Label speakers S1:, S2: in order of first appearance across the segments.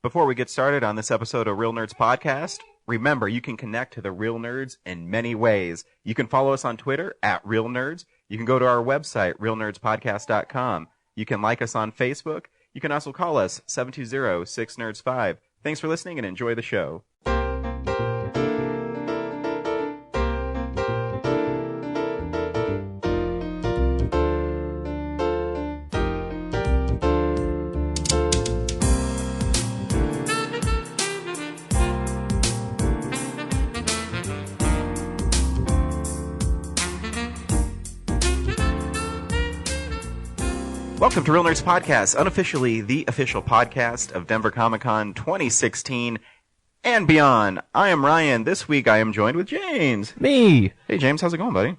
S1: Before we get started on this episode of Real Nerds Podcast, remember you can connect to the Real Nerds in many ways. You can follow us on Twitter at Real Nerds. You can go to our website, realnerdspodcast.com. You can like us on Facebook. You can also call us 720-6nerds5. Thanks for listening and enjoy the show. Welcome to Real Nerds Podcast, unofficially the official podcast of Denver Comic-Con 2016 and beyond. I am Ryan. This week I am joined with James.
S2: Me.
S1: Hey James, how's it going, buddy?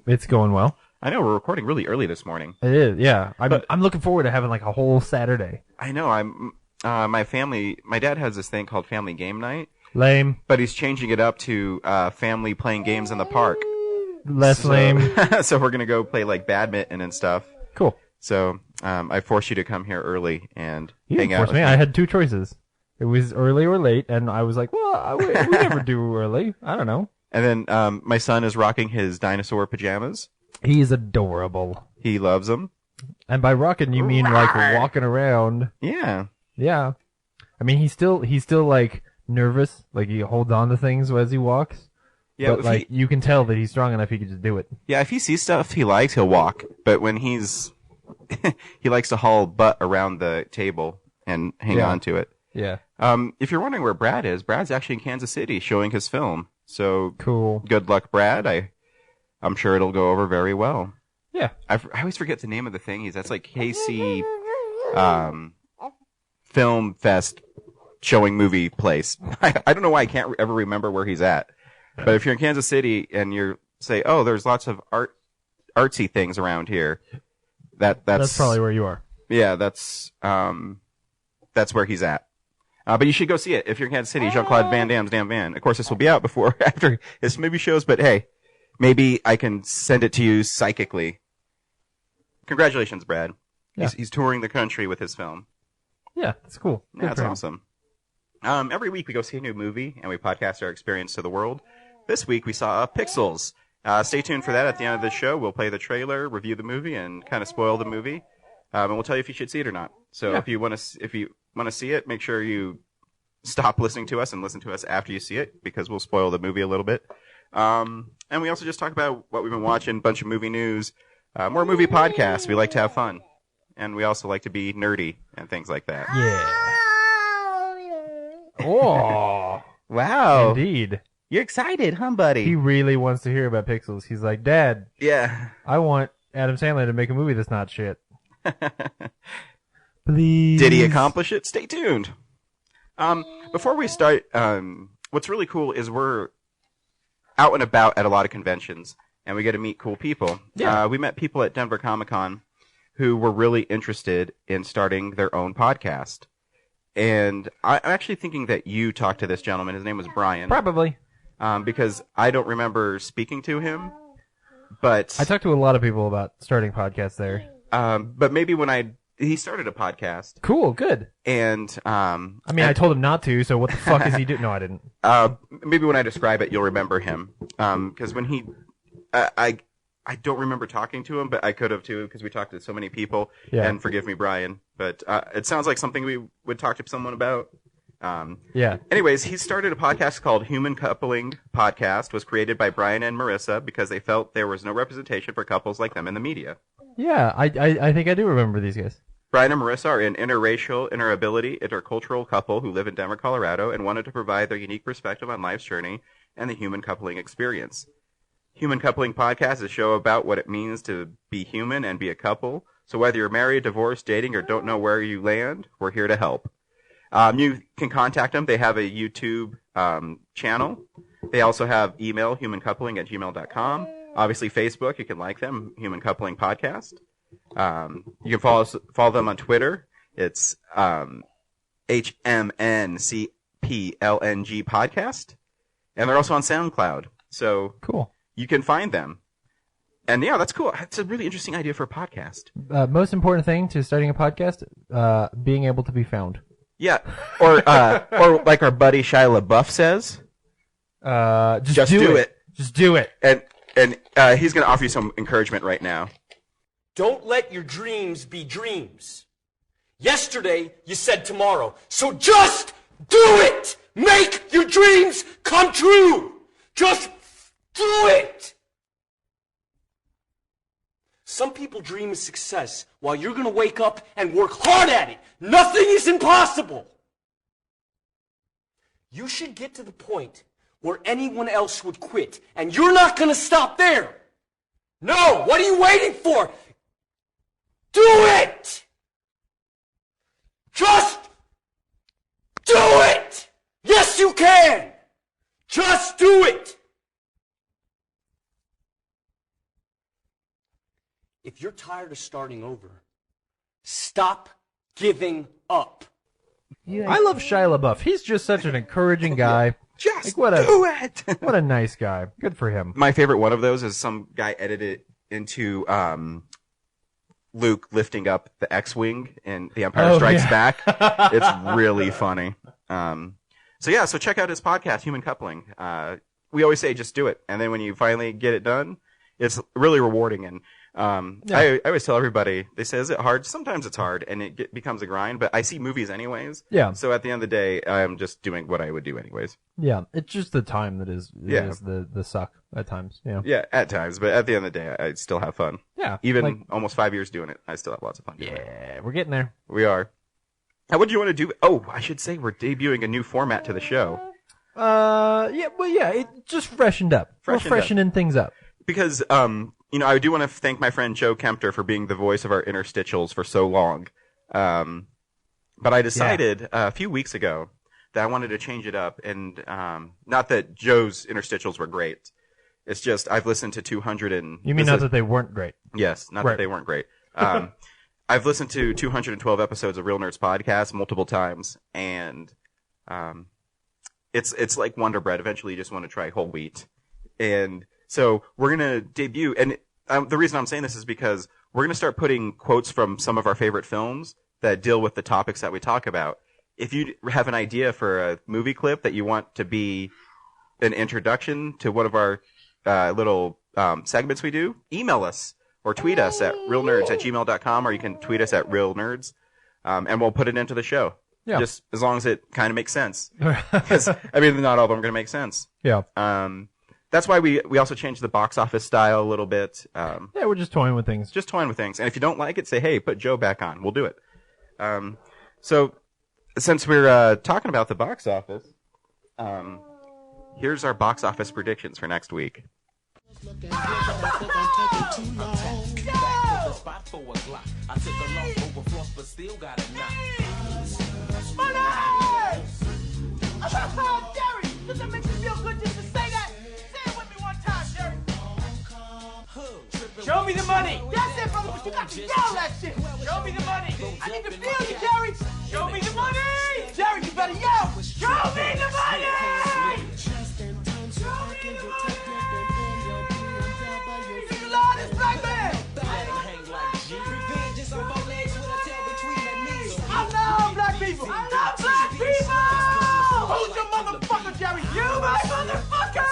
S2: It's going well.
S1: I know, we're recording really early this morning.
S2: It is, yeah. I'm looking forward to having like a whole Saturday.
S1: I know, my dad has this thing called Family Game Night.
S2: Lame.
S1: But he's changing it up to family playing games in the park.
S2: Less lame.
S1: So we're gonna go play like badminton and stuff.
S2: Cool.
S1: So I forced you to come here early and
S2: You
S1: hang
S2: didn't
S1: out
S2: force me. I had two choices. It was early or late, and I was like, well, we never do early. I don't know.
S1: And then my son is rocking his dinosaur pajamas.
S2: He's adorable.
S1: He loves them.
S2: And by rocking, you mean like walking around.
S1: Yeah.
S2: Yeah. I mean, he's still like nervous. Like he holds on to things as he walks.
S1: Yeah,
S2: but like you can tell that he's strong enough he can just do it.
S1: Yeah, if he sees stuff he likes, he'll walk. But when he's he likes to haul butt around the table and hang on to it.
S2: Yeah.
S1: If you're wondering where Brad is, Brad's actually in Kansas City showing his film. So
S2: cool. Good
S1: luck, Brad. I'm sure it'll go over very well.
S2: Yeah.
S1: I always forget the name of the thing. That's like KC Film Fest showing movie place. I don't know why I can't ever remember where he's at. But if you're in Kansas City and you say, oh, there's lots of artsy things around here, that's
S2: probably where you are.
S1: Yeah, that's where he's at. But you should go see it if you're in Kansas City. Jean-Claude Van Damme's Damn Van. Of course, this will be out before after his movie shows, but hey, maybe I can send it to you psychically. Congratulations, Brad.
S2: Yeah.
S1: He's touring the country with his film.
S2: Yeah, that's cool.
S1: Yeah, that's awesome. Every week we go see a new movie and we podcast our experience to the world. This week we saw Pixels. Stay tuned for that at the end of the show. We'll play the trailer, review the movie, and kind of spoil the movie. And we'll tell you if you should see it or not. So if you want to see it, make sure you stop listening to us and listen to us after you see it, because we'll spoil the movie a little bit. And we also just talk about what we've been watching, a bunch of movie news, more movie podcasts. We like to have fun. And we also like to be nerdy and things like that.
S2: Yeah. Oh.
S1: Wow.
S2: Indeed.
S1: You're excited, huh, buddy?
S2: He really wants to hear about Pixels. He's like, Dad.
S1: Yeah.
S2: I want Adam Sandler to make a movie that's not shit. Please.
S1: Did he accomplish it? Stay tuned. Before we start, what's really cool is we're out and about at a lot of conventions, and we get to meet cool people.
S2: Yeah.
S1: We met people at Denver Comic-Con who were really interested in starting their own podcast. And I'm actually thinking that you talked to this gentleman. His name was Brian.
S2: Probably.
S1: Because I don't remember speaking to him, but
S2: I talked to a lot of people about starting podcasts there.
S1: But maybe he started a podcast.
S2: Cool, good.
S1: And
S2: I told him not to, so what the fuck is he doing? No, I didn't.
S1: Maybe when I describe it, you'll remember him. Because when I don't remember talking to him, but I could have too, because we talked to so many people.
S2: Yeah.
S1: And forgive me, Brian, but it sounds like something we would talk to someone about.
S2: Yeah.
S1: Anyways, he started a podcast called Human Coupling Podcast. Was created by Brian and Marissa because they felt there was no representation for couples like them in the media.
S2: Yeah, I think I do remember these guys.
S1: Brian and Marissa are an interracial, interability, intercultural couple who live in Denver, Colorado, and wanted to provide their unique perspective on life's journey and the human coupling experience. Human Coupling Podcast is a show about what it means to be human and be a couple. So whether you're married, divorced, dating, or don't know where you land, we're here to help. You can contact them. They have a YouTube channel. They also have email, humancoupling@gmail.com. Obviously, Facebook. You can like them, Human Coupling Podcast. You can follow them on Twitter. It's HMNCPLNG Podcast. And they're also on SoundCloud. So
S2: cool.
S1: You can find them. And yeah, that's cool. It's a really interesting idea for a podcast.
S2: Most important thing to starting a podcast, being able to be found.
S1: Yeah, or like our buddy Shia LaBeouf says,
S2: Just do it. Just do it.
S1: and he's going to offer you some encouragement right now.
S3: Don't let your dreams be dreams. Yesterday, you said tomorrow. So just do it! Make your dreams come true! Just do it! Some people dream of success while you're gonna wake up and work hard at it. Nothing is impossible! You should get to the point where anyone else would quit, and you're not gonna stop there! No! What are you waiting for? Do it! Just do it! Yes, you can! Just do it! If you're tired of starting over, stop giving up.
S2: Yeah. I love Shia LaBeouf. He's just such an encouraging guy.
S1: Just
S2: what
S1: do it!
S2: What a nice guy. Good for him.
S1: My favorite one of those is some guy edited it into Luke lifting up the X-Wing in The Empire Strikes Back. It's really funny. So check out his podcast, Human Coupling. We always say just do it. And then when you finally get it done, it's really rewarding. And I always tell everybody, they say, is it hard? Sometimes it's hard, and it becomes a grind, but I see movies anyways.
S2: Yeah.
S1: So at the end of the day, I'm just doing what I would do anyways.
S2: Yeah, it's just the time that is the suck at times. Yeah.
S1: Yeah, at times, but at the end of the day, I still have fun.
S2: Yeah.
S1: Even almost 5 years doing it, I still have lots of fun doing it.
S2: Yeah, we're getting there.
S1: We are. Now, what do you want to do? Oh, I should say we're debuting a new format to the show.
S2: It just freshened up. We're freshening things up.
S1: Because, I do want to thank my friend Joe Kempter for being the voice of our interstitials for so long. But I decided a few weeks ago that I wanted to change it up. And not that Joe's interstitials were great. It's just I've listened to 200 and...
S2: You mean not that they weren't great?
S1: Yes, not that they weren't great. I've listened to 212 episodes of Real Nerds Podcast multiple times. And it's like Wonder Bread. Eventually you just want to try whole wheat. And... so we're going to debut, and the reason I'm saying this is because we're going to start putting quotes from some of our favorite films that deal with the topics that we talk about. If you have an idea for a movie clip that you want to be an introduction to one of our little segments we do, email us or tweet us at realnerds@gmail.com, or you can tweet us at realnerds, and we'll put it into the show. Yeah. Just as long as it kind of makes sense. Because, not all of them are going to make sense.
S2: Yeah.
S1: That's why we also changed the box office style a little bit.
S2: We're just toying with things.
S1: And if you don't like it, say, hey, put Joe back on. We'll do it. So since we're talking about the box office, here's our box office predictions for next week.
S4: Does that make you feel good just to say that? Say it with me one time, Jerry. Show me the money. That's it, brother, but you got to yell that shit. Show me the money. I need to feel you, Jerry. Show me the money. Jerry, you better yell. Show me the money. Show me the money. He's the loudest black man. I love black people. I love black people. Who's your motherfucker, Jerry? You, my motherfucker!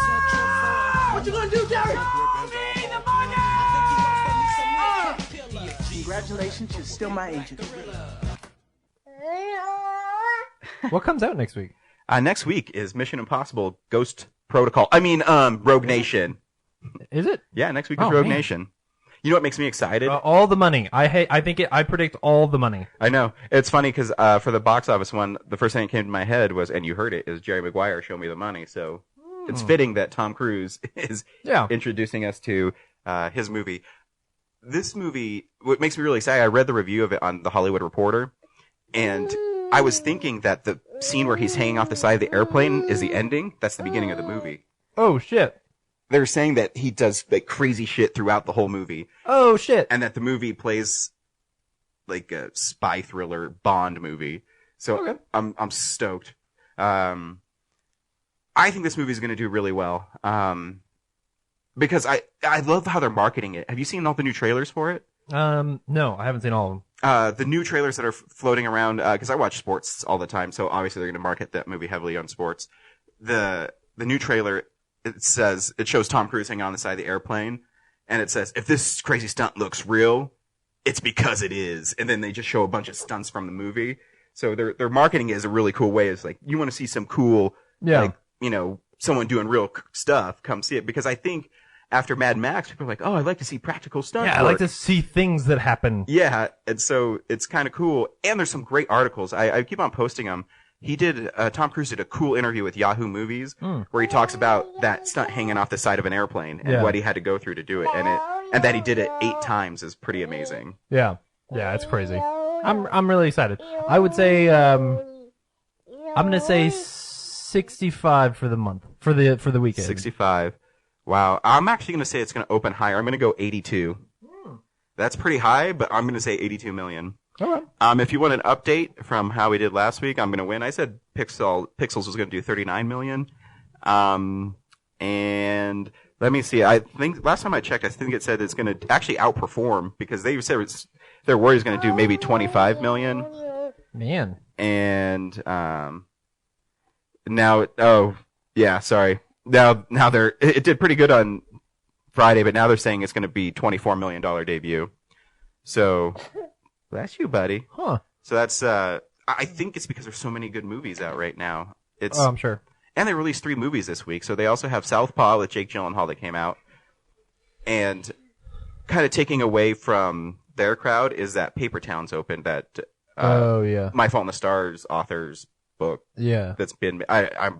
S4: What you gonna do, Jerry? Show me the money! Congratulations, you're still my agent.
S2: What comes out next week?
S1: Next week is Mission Impossible Ghost Protocol. Rogue Nation.
S2: Is it?
S1: Yeah, next week is Rogue Nation. You know what makes me excited?
S2: All the money. I predict all the money.
S1: I know. It's funny because for the box office one, the first thing that came to my head was, and you heard it, is Jerry Maguire, Show Me the Money. So it's fitting that Tom Cruise is introducing us to his movie. This movie, what makes me really excited, I read the review of it on The Hollywood Reporter, and I was thinking that the scene where he's hanging off the side of the airplane is the ending. That's the beginning of the movie.
S2: Oh, shit.
S1: They're saying that he does like crazy shit throughout the whole movie.
S2: Oh shit!
S1: And that the movie plays like a spy thriller Bond movie. So I'm stoked. I think this movie is going to do really well. Because I love how they're marketing it. Have you seen all the new trailers for it?
S2: No, I haven't seen all of them.
S1: The new trailers that are floating around, because I watch sports all the time, so obviously they're going to market that movie heavily on sports. The new trailer, it shows Tom Cruise hanging on the side of the airplane, and it says, if this crazy stunt looks real, it's because it is. And then they just show a bunch of stunts from the movie. So their marketing is a really cool way. It's like, you want to see some cool, like, you know, someone doing real stuff, come see it. Because I think after Mad Max, people are like, oh, I'd like to see practical stuff.
S2: Yeah, I like to see things that happen.
S1: Yeah, and so it's kind of cool. And there's some great articles. I keep on posting them. Tom Cruise did a cool interview with Yahoo Movies where he talks about that stunt hanging off the side of an airplane and what he had to go through to do it. And that he did it 8 times is pretty amazing.
S2: Yeah. Yeah, it's crazy. I'm really excited. I would say, I'm going to say 65 for the month, for the weekend.
S1: 65. Wow. I'm actually going to say it's going to open higher. I'm going to go 82. That's pretty high, but I'm going to say 82 million.
S2: All right.
S1: If you want an update from how we did last week, I'm going to win. I said Pixels was going to do 39 million. And let me see. I think last time I checked, I think it said it's going to actually outperform because they said they're worried it's going to do maybe 25 million.
S2: Man.
S1: And, now, oh, yeah, sorry. Now it did pretty good on Friday, but now they're saying it's going to be $24 million debut. So, bless you, buddy.
S2: Huh.
S1: So that's, I think it's because there's so many good movies out right now.
S2: I'm sure.
S1: And they released 3 movies this week. So they also have Southpaw with Jake Gyllenhaal that came out. And kind of taking away from their crowd is that Paper Towns opened, that,
S2: yeah.
S1: My Fault in the Stars author's book.
S2: Yeah.
S1: That's been, I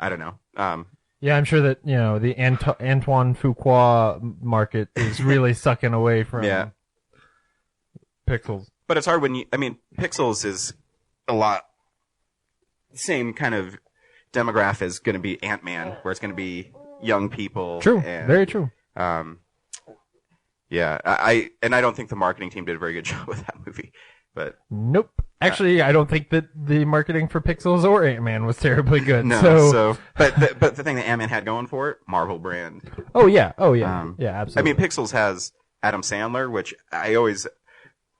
S1: don't know.
S2: Yeah, I'm sure that, you know, the Antoine Fuqua market is really sucking away from Pixels.
S1: But it's hard when Pixels is a lot same kind of demographic is going to be Ant-Man, where it's going to be young people.
S2: True.
S1: And,
S2: very true.
S1: Yeah, I don't think the marketing team did a very good job with that movie. But
S2: nope. Actually, I don't think that the marketing for Pixels or Ant-Man was terribly good.
S1: No, but the thing that Ant-Man had going for it, Marvel brand.
S2: Oh yeah, yeah, absolutely.
S1: I mean, Pixels has Adam Sandler, which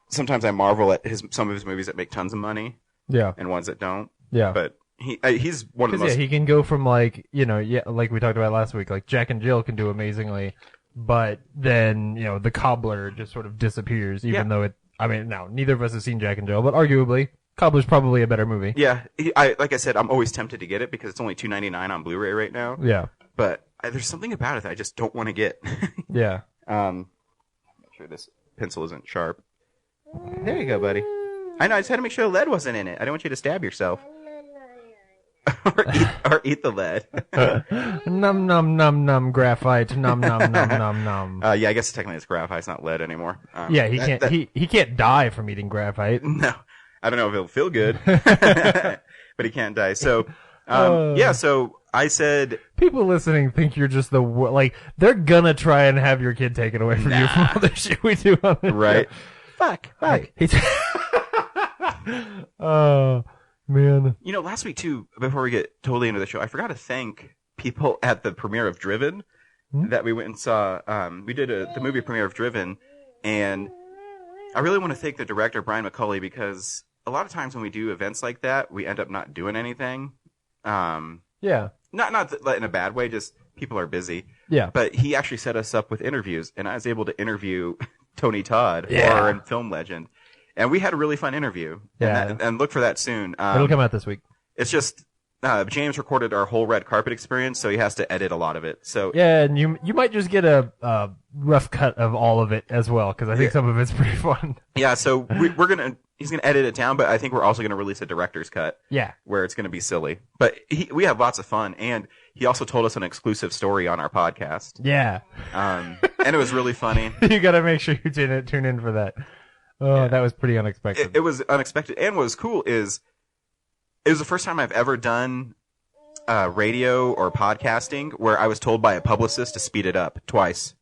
S1: sometimes I marvel at some of his movies that make tons of money.
S2: Yeah.
S1: And ones that don't.
S2: Yeah.
S1: But he's one of the most.
S2: Yeah, he can go from like like we talked about last week, like Jack and Jill can do amazingly, but then the Cobbler just sort of disappears, even though it. I mean, no, neither of us have seen Jack and Jill, but arguably, Cobbler's probably a better movie.
S1: Yeah, like I said, I'm always tempted to get it because it's only $2.99 on Blu-ray right now.
S2: Yeah.
S1: But there's something about it that I just don't want to get.
S2: Yeah.
S1: Make sure this pencil isn't sharp. There you go, buddy. I know, I just had to make sure the lead wasn't in it. I don't want you to stab yourself. or eat the lead.
S2: Num num num num graphite. Num num num num num.
S1: Yeah, I guess technically it's graphite. It's not lead anymore.
S2: Yeah, he can't die from eating graphite.
S1: No, I don't know if he'll feel good, but he can't die. So, yeah. So I said,
S2: people listening think you're just they're gonna try and have your kid taken away from you from all the shit we do on the
S1: right.
S2: show. Fuck. Oh. Man.
S1: Last week too, before we get totally into the show, I forgot to thank people at the premiere of Driven that we went and saw. We did the movie premiere of Driven, and I really want to thank the director, Brian McCulley, because a lot of times when we do events like that, we end up not doing anything.
S2: Yeah.
S1: Not in a bad way, just people are busy.
S2: Yeah.
S1: But he actually set us up with interviews, and I was able to interview Tony Todd, horror and film legend. And we had a really fun interview.
S2: Yeah.
S1: And look for that soon.
S2: It'll come out this week.
S1: It's just, James recorded our whole red carpet experience, so he has to edit a lot of it. So
S2: yeah, and you might just get a rough cut of all of it as well, because I think some of it's pretty fun.
S1: Yeah, so he's gonna edit it down, but I think we're also gonna release a director's cut.
S2: Yeah.
S1: Where it's gonna be silly. But we have lots of fun, and he also told us an exclusive story on our podcast.
S2: Yeah.
S1: And it was really funny.
S2: You gotta make sure you tune in for that. Oh, that was pretty unexpected.
S1: It was unexpected. And what was cool is it was the first time I've ever done radio or podcasting where I was told by a publicist to speed it up twice.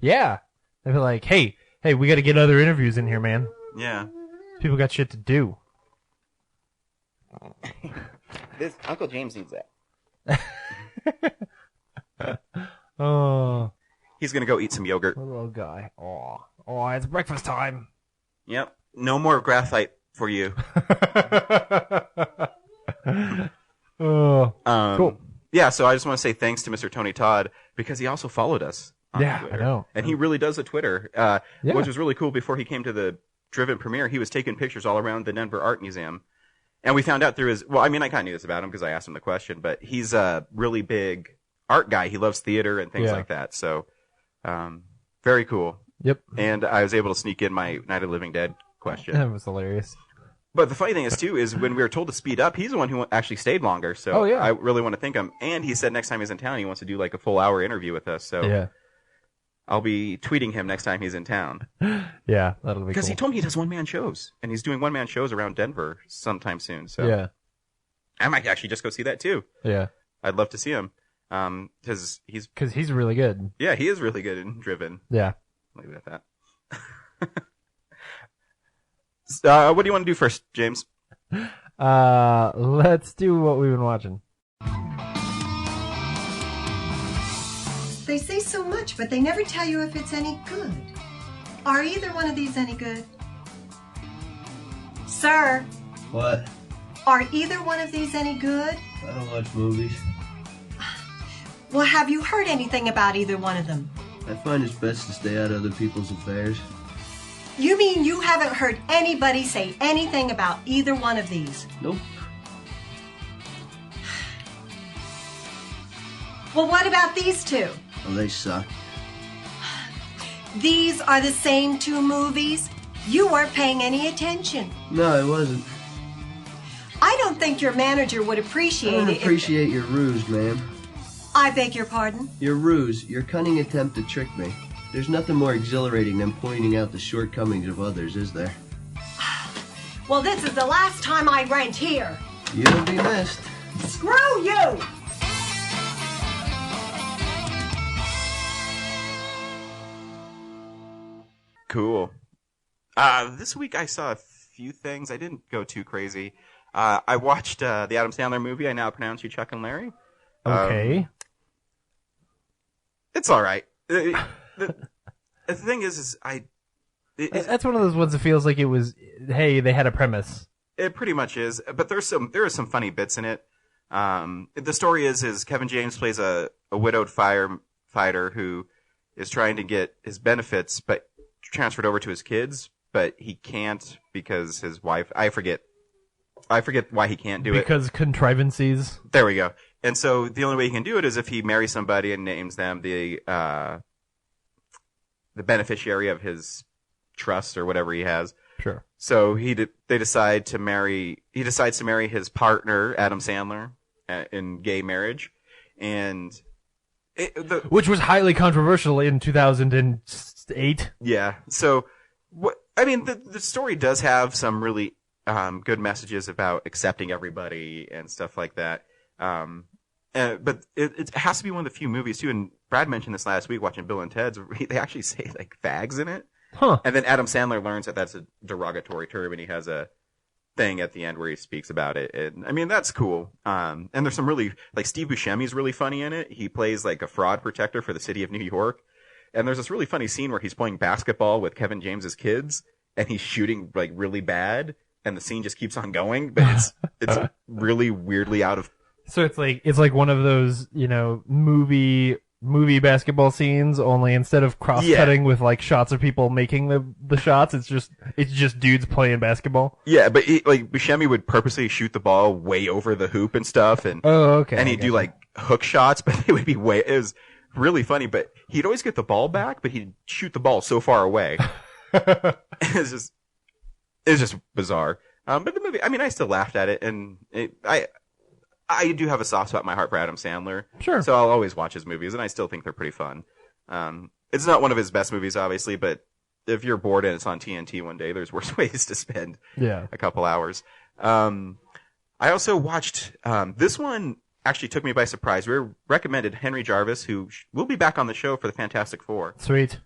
S2: Yeah. They'd be like, hey, we got to get other interviews in here, man.
S1: Yeah.
S2: People got shit to do.
S1: This Uncle James needs that.
S2: Oh.
S1: He's going to go eat some yogurt.
S2: Poor little guy. Oh, it's breakfast time.
S1: Yep. No more graphite for you.
S2: Oh, cool.
S1: Yeah, so I just want to say thanks to Mr. Tony Todd because he also followed us on
S2: Yeah,
S1: Twitter.
S2: I know.
S1: And he really does a Twitter,
S2: Yeah.
S1: which was really cool. Before he came to the Driven premiere, he was taking pictures all around the Denver Art Museum. And we found out through his, well, I mean, I kind of knew this about him because I asked him the question, but he's a really big art guy. He loves theater and things
S2: Yeah.
S1: like that. So, very cool.
S2: Yep.
S1: And I was able to sneak in my Night of the Living Dead question.
S2: That was hilarious.
S1: But the funny thing is, too, is when we were told to speed up, he's the one who actually stayed longer. So
S2: Oh, yeah.
S1: I really want to thank him. And he said next time he's in town, he wants to do like a full hour interview with us. So
S2: Yeah.
S1: I'll be tweeting him next time he's in town.
S2: Yeah, that'll be
S1: Because
S2: cool.
S1: he told me he does one-man shows. And he's doing one-man shows around Denver sometime soon. So
S2: Yeah.
S1: I might actually just go see that, too.
S2: Yeah.
S1: I'd love to see him. Because he's,
S2: Because he's really good.
S1: yeah, he is really good in Driven.
S2: Yeah.
S1: Leave it at that. What do you want to do first, James?
S2: Let's do what we've been watching.
S5: They say so much, but they never tell you if it's any good. Are either one of these any good? Sir,
S6: What?
S5: are either one of these any good?
S6: I don't watch movies.
S5: Well, have you heard anything about either one of them?
S6: I find it's best to stay out of other people's affairs.
S5: You mean you haven't heard anybody say anything about either one of these?
S6: Nope.
S5: Well, what about these two?
S6: Oh, they suck.
S5: These are the same two movies? You weren't paying any attention.
S6: No, I wasn't.
S5: I don't think your manager would
S6: I
S5: appreciate
S6: don't
S5: it. if-
S6: appreciate your ruse, ma'am.
S5: I beg your pardon?
S6: Your ruse, your cunning attempt to trick me. There's nothing more exhilarating than pointing out the shortcomings of others, is there?
S5: Well, this is the last time I rent here.
S6: You'll be missed.
S5: Screw you!
S1: Cool. This week I saw a few things. I didn't go too crazy. I watched the Adam Sandler movie, I Now Pronounce You Chuck and Larry.
S2: Okay.
S1: It's all right. The thing is
S2: That's one of those ones that feels like it was, hey, they had a premise.
S1: it pretty much is. But there are some funny bits in it. The story is Kevin James plays a widowed firefighter who is trying to get his benefits, but transferred over to his kids, but he can't because his wife. I forget why he can't do it.
S2: Because contrivances.
S1: There we go. And so the only way he can do it is if he marries somebody and names them the beneficiary of his trust or whatever he has.
S2: Sure.
S1: So he decides to marry his partner Adam Sandler in gay marriage, and
S2: Which was highly controversial in 2008.
S1: yeah. So the story does have some really good messages about accepting everybody and stuff like that. But it has to be one of the few movies too. And Brad mentioned this last week watching Bill and Ted's. They actually say like fags in it.
S2: Huh.
S1: And then Adam Sandler learns that that's a derogatory term, and he has a thing at the end where he speaks about it. And I mean, that's cool. And there's some really, like Steve Buscemi's really funny in it. He plays like a fraud protector for the city of New York. And there's this really funny scene where he's playing basketball with Kevin James's kids, and he's shooting like really bad, and the scene just keeps on going. But it's really weirdly out of.
S2: So it's like one of those, movie basketball scenes, only instead of cross-cutting with like shots of people making the shots, it's just dudes playing basketball.
S1: Yeah, but Buscemi would purposely shoot the ball way over the hoop and stuff, and
S2: Oh, okay.
S1: and he'd do like hook shots, but they would be it was really funny, but he'd always get the ball back, but he'd shoot the ball so far away. It's just bizarre. But the movie, I mean, I still laughed at it, and I do have a soft spot in my heart for Adam Sandler.
S2: Sure.
S1: So I'll always watch his movies, and I still think they're pretty fun. It's not one of his best movies, obviously, but if you're bored and it's on TNT one day, there's worse ways to spend a couple hours. I also watched, this one actually took me by surprise. We were recommended Henry Jarvis, who will be back on the show for the Fantastic Four.
S2: Sweet.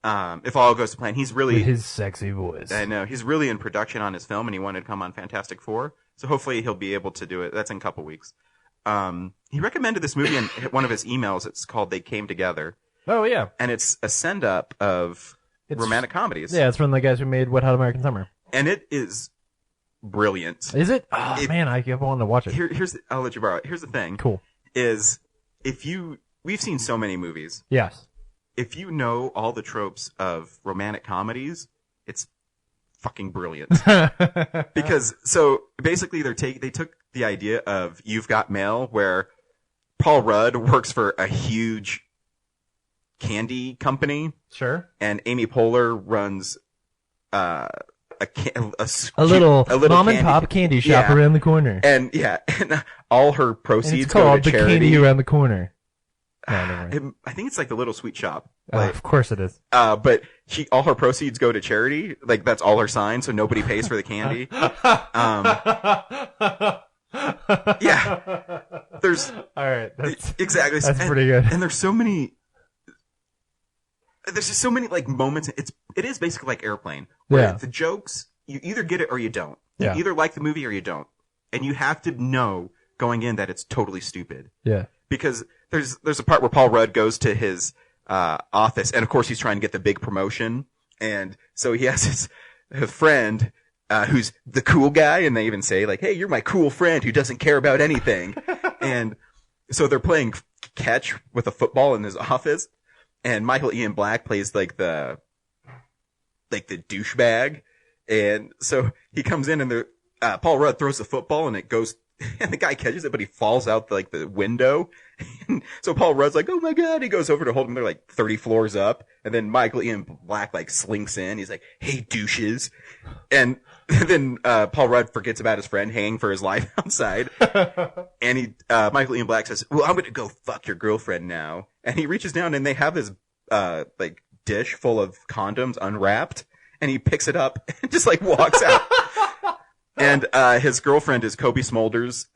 S1: If all goes to plan. He's really,
S2: With his sexy voice.
S1: I know, he's really in production on his film, and he wanted to come on Fantastic Four. So hopefully he'll be able to do it. That's in a couple weeks. He recommended this movie in one of his emails. It's called They Came Together.
S2: Oh, yeah.
S1: And it's a send-up of romantic comedies.
S2: Yeah, it's from the guys who made Wet Hot American Summer.
S1: and it is brilliant.
S2: Is it? Oh, man, I kept wanting to watch it.
S1: I'll let you borrow it. Here's the thing.
S2: Cool.
S1: Is we've seen so many movies.
S2: Yes.
S1: If you know all the tropes of romantic comedies, it's fucking brilliant. Because so basically they took the idea of You've Got Mail, where Paul Rudd works for a huge candy company,
S2: Sure.
S1: and Amy Poehler runs a
S2: little mom
S1: candy,
S2: and pop candy shop around the corner.
S1: and all her
S2: And
S1: proceeds
S2: it's
S1: go
S2: called
S1: to
S2: the
S1: charity.
S2: candy around the corner. No, never mind.
S1: I think it's like the Little Sweet Shop.
S2: Of course it is.
S1: But all her proceeds go to charity. Like that's all her sign, so nobody pays for the candy. Yeah. There's
S2: All right. That's
S1: exactly.
S2: That's pretty good.
S1: And there's so many. There's just so many like moments. It is basically like Airplane. Where
S2: Yeah.
S1: the jokes, you either get it or you don't.
S2: Yeah.
S1: You either like the movie or you don't, and you have to know going in that it's totally stupid.
S2: yeah.
S1: Because there's a part where Paul Rudd goes to his office, and of course he's trying to get the big promotion, and so he has his friend who's the cool guy, and they even say like, "Hey, you're my cool friend who doesn't care about anything," and so they're playing catch with a football in his office, and Michael Ian Black plays like the douchebag, and so he comes in and Paul Rudd throws the football and it goes. And the guy catches it, but he falls out the window. And so Paul Rudd's like, "Oh my God." He goes over to hold him. They're like 30 floors up. And then Michael Ian Black like slinks in. He's like, "Hey, douches." And then, Paul Rudd forgets about his friend hanging for his life outside. And Michael Ian Black says, "Well, I'm going to go fuck your girlfriend now." And he reaches down and they have this, dish full of condoms unwrapped. And he picks it up and just like walks out. And his girlfriend is Kobe Smulders,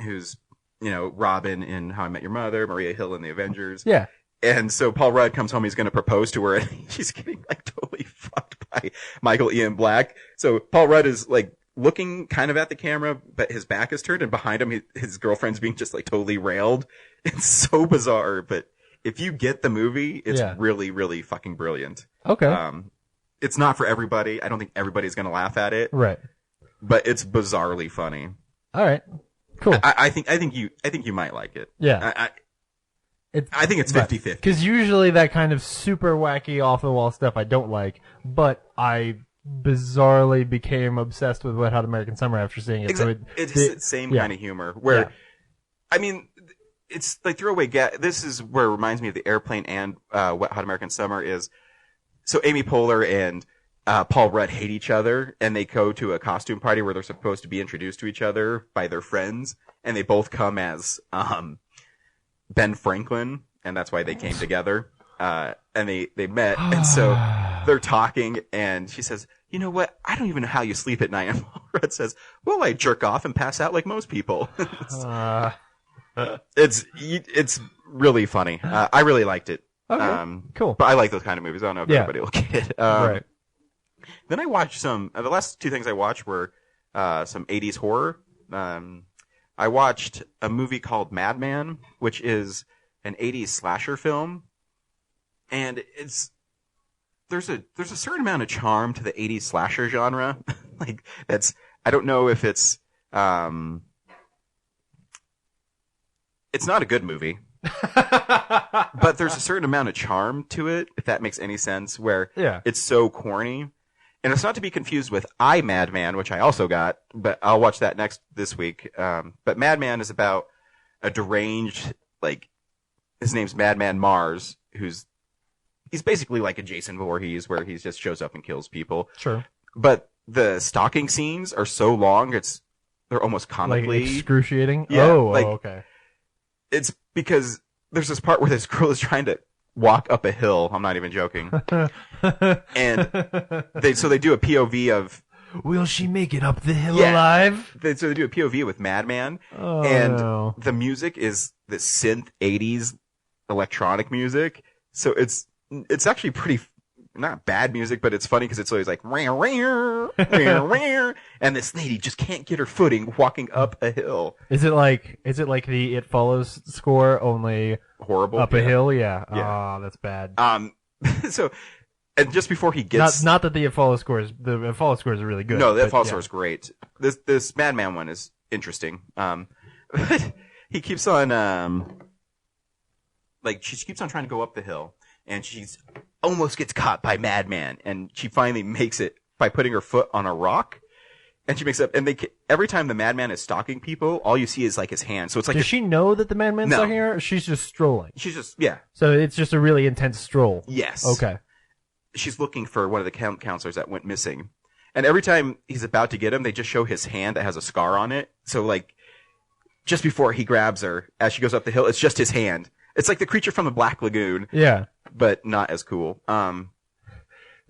S1: who's, Robin in How I Met Your Mother, Maria Hill in The Avengers.
S2: Yeah.
S1: And so Paul Rudd comes home, he's going to propose to her, and she's getting like totally fucked by Michael Ian Black. So Paul Rudd is like looking kind of at the camera, but his back is turned, and behind him, his girlfriend's being just like totally railed. It's so bizarre, but if you get the movie, it's really, really fucking brilliant.
S2: Okay.
S1: It's not for everybody. I don't think everybody's going to laugh at it.
S2: Right.
S1: But it's bizarrely funny.
S2: All right. Cool.
S1: I think you might like it.
S2: Yeah.
S1: I think it's 50-50.
S2: Because usually that kind of super wacky, off the wall stuff I don't like, but I bizarrely became obsessed with Wet Hot American Summer after seeing it.
S1: Exactly.
S2: So
S1: it's the same kind of humor where, I mean, it's like throwaway this is where it reminds me of the Airplane and Wet Hot American Summer is. So Amy Poehler and Paul Rudd hate each other, and they go to a costume party where they're supposed to be introduced to each other by their friends, and they both come as Ben Franklin, and that's why they came together. And they met, and so they're talking, and she says, "You know what? I don't even know how you sleep at night." And Paul Rudd says, "Well, I jerk off and pass out like most people." It's really funny. I really liked it.
S2: Okay, cool.
S1: But I like those kind of movies. I don't know if everybody will get it.
S2: Right.
S1: Then I watched the last two things I watched were some 80s horror. I watched a movie called Madman, which is an 80s slasher film. And there's a certain amount of charm to the 80s slasher genre. Like I don't know if it's not a good movie. But there's a certain amount of charm to it, if that makes any sense, where it's so corny. And it's not to be confused with I, Madman, which I also got, but I'll watch that this week. But Madman is about a deranged, his name's Madman Mars, he's basically like a Jason Voorhees, where he just shows up and kills people.
S2: Sure.
S1: But the stalking scenes are so long, they're almost comically...
S2: Like excruciating?
S1: Yeah,
S2: okay.
S1: It's because there's this part where this girl is trying to walk up a hill. I'm not even joking. And they do a POV of...
S2: Will she make it up the hill alive?
S1: So they do a POV with Madman.
S2: Oh,
S1: and
S2: no.
S1: the music is the synth 80s electronic music. So it's actually pretty... Not bad music, but it's funny because it's always like... and this lady just can't get her footing walking up a hill.
S2: Is it like the It Follows score, only
S1: horrible
S2: up a hill? Yeah.
S1: Yeah.
S2: Oh, that's bad.
S1: So And just before he gets...
S2: Not that the Follow scores are really good.
S1: No, the
S2: but
S1: Follow
S2: yeah.
S1: score is great. This Madman one is interesting. He keeps on, she keeps on trying to go up the hill, and she's almost gets caught by Madman, and she finally makes it by putting her foot on a rock, and she makes it, and every time the Madman is stalking people, all you see is like his hand. So it's like
S2: Does she know that the Madman's
S1: No.
S2: stalking her? Or she's just strolling.
S1: she's just yeah.
S2: So it's just a really intense stroll.
S1: Yes.
S2: Okay.
S1: She's looking for one of the counselors that went missing. And every time he's about to get him, they just show his hand that has a scar on it. So, like, just before he grabs her, as she goes up the hill, it's just his hand. It's like the creature from the Black Lagoon,
S2: Yeah.
S1: but not as cool.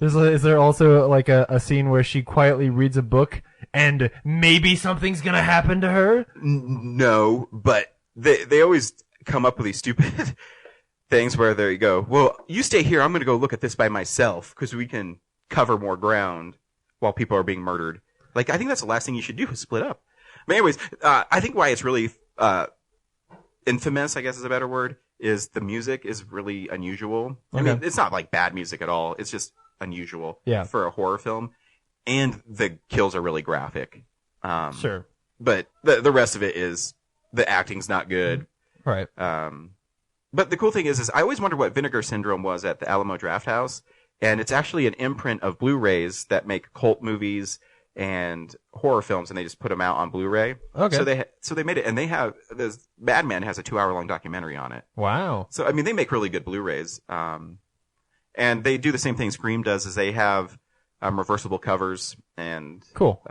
S2: Is there also like a scene where she quietly reads a book and maybe something's gonna happen to her?
S1: No, but they always come up with these stupid things where there you go. Well, you stay here. I'm going to go look at this by myself because we can cover more ground while people are being murdered. Like, I think that's the last thing you should do is split up. But anyways, I think why it's really infamous, I guess is a better word, is the music is really unusual. I mean, it's not like bad music at all. It's just unusual for a horror film. And the kills are really graphic.
S2: Sure.
S1: But the rest of it is, the acting's not good.
S2: Right.
S1: But the cool thing is I always wondered what Vinegar Syndrome was at the Alamo Drafthouse. And it's actually an imprint of Blu-rays that make cult movies and horror films, and they just put them out on Blu-ray.
S2: Okay.
S1: So they made it, and they have, this Madman has a 2-hour-long documentary on it.
S2: Wow.
S1: So, I mean, they make really good Blu-rays. And they do the same thing Scream does, is they have reversible covers, and...
S2: Cool.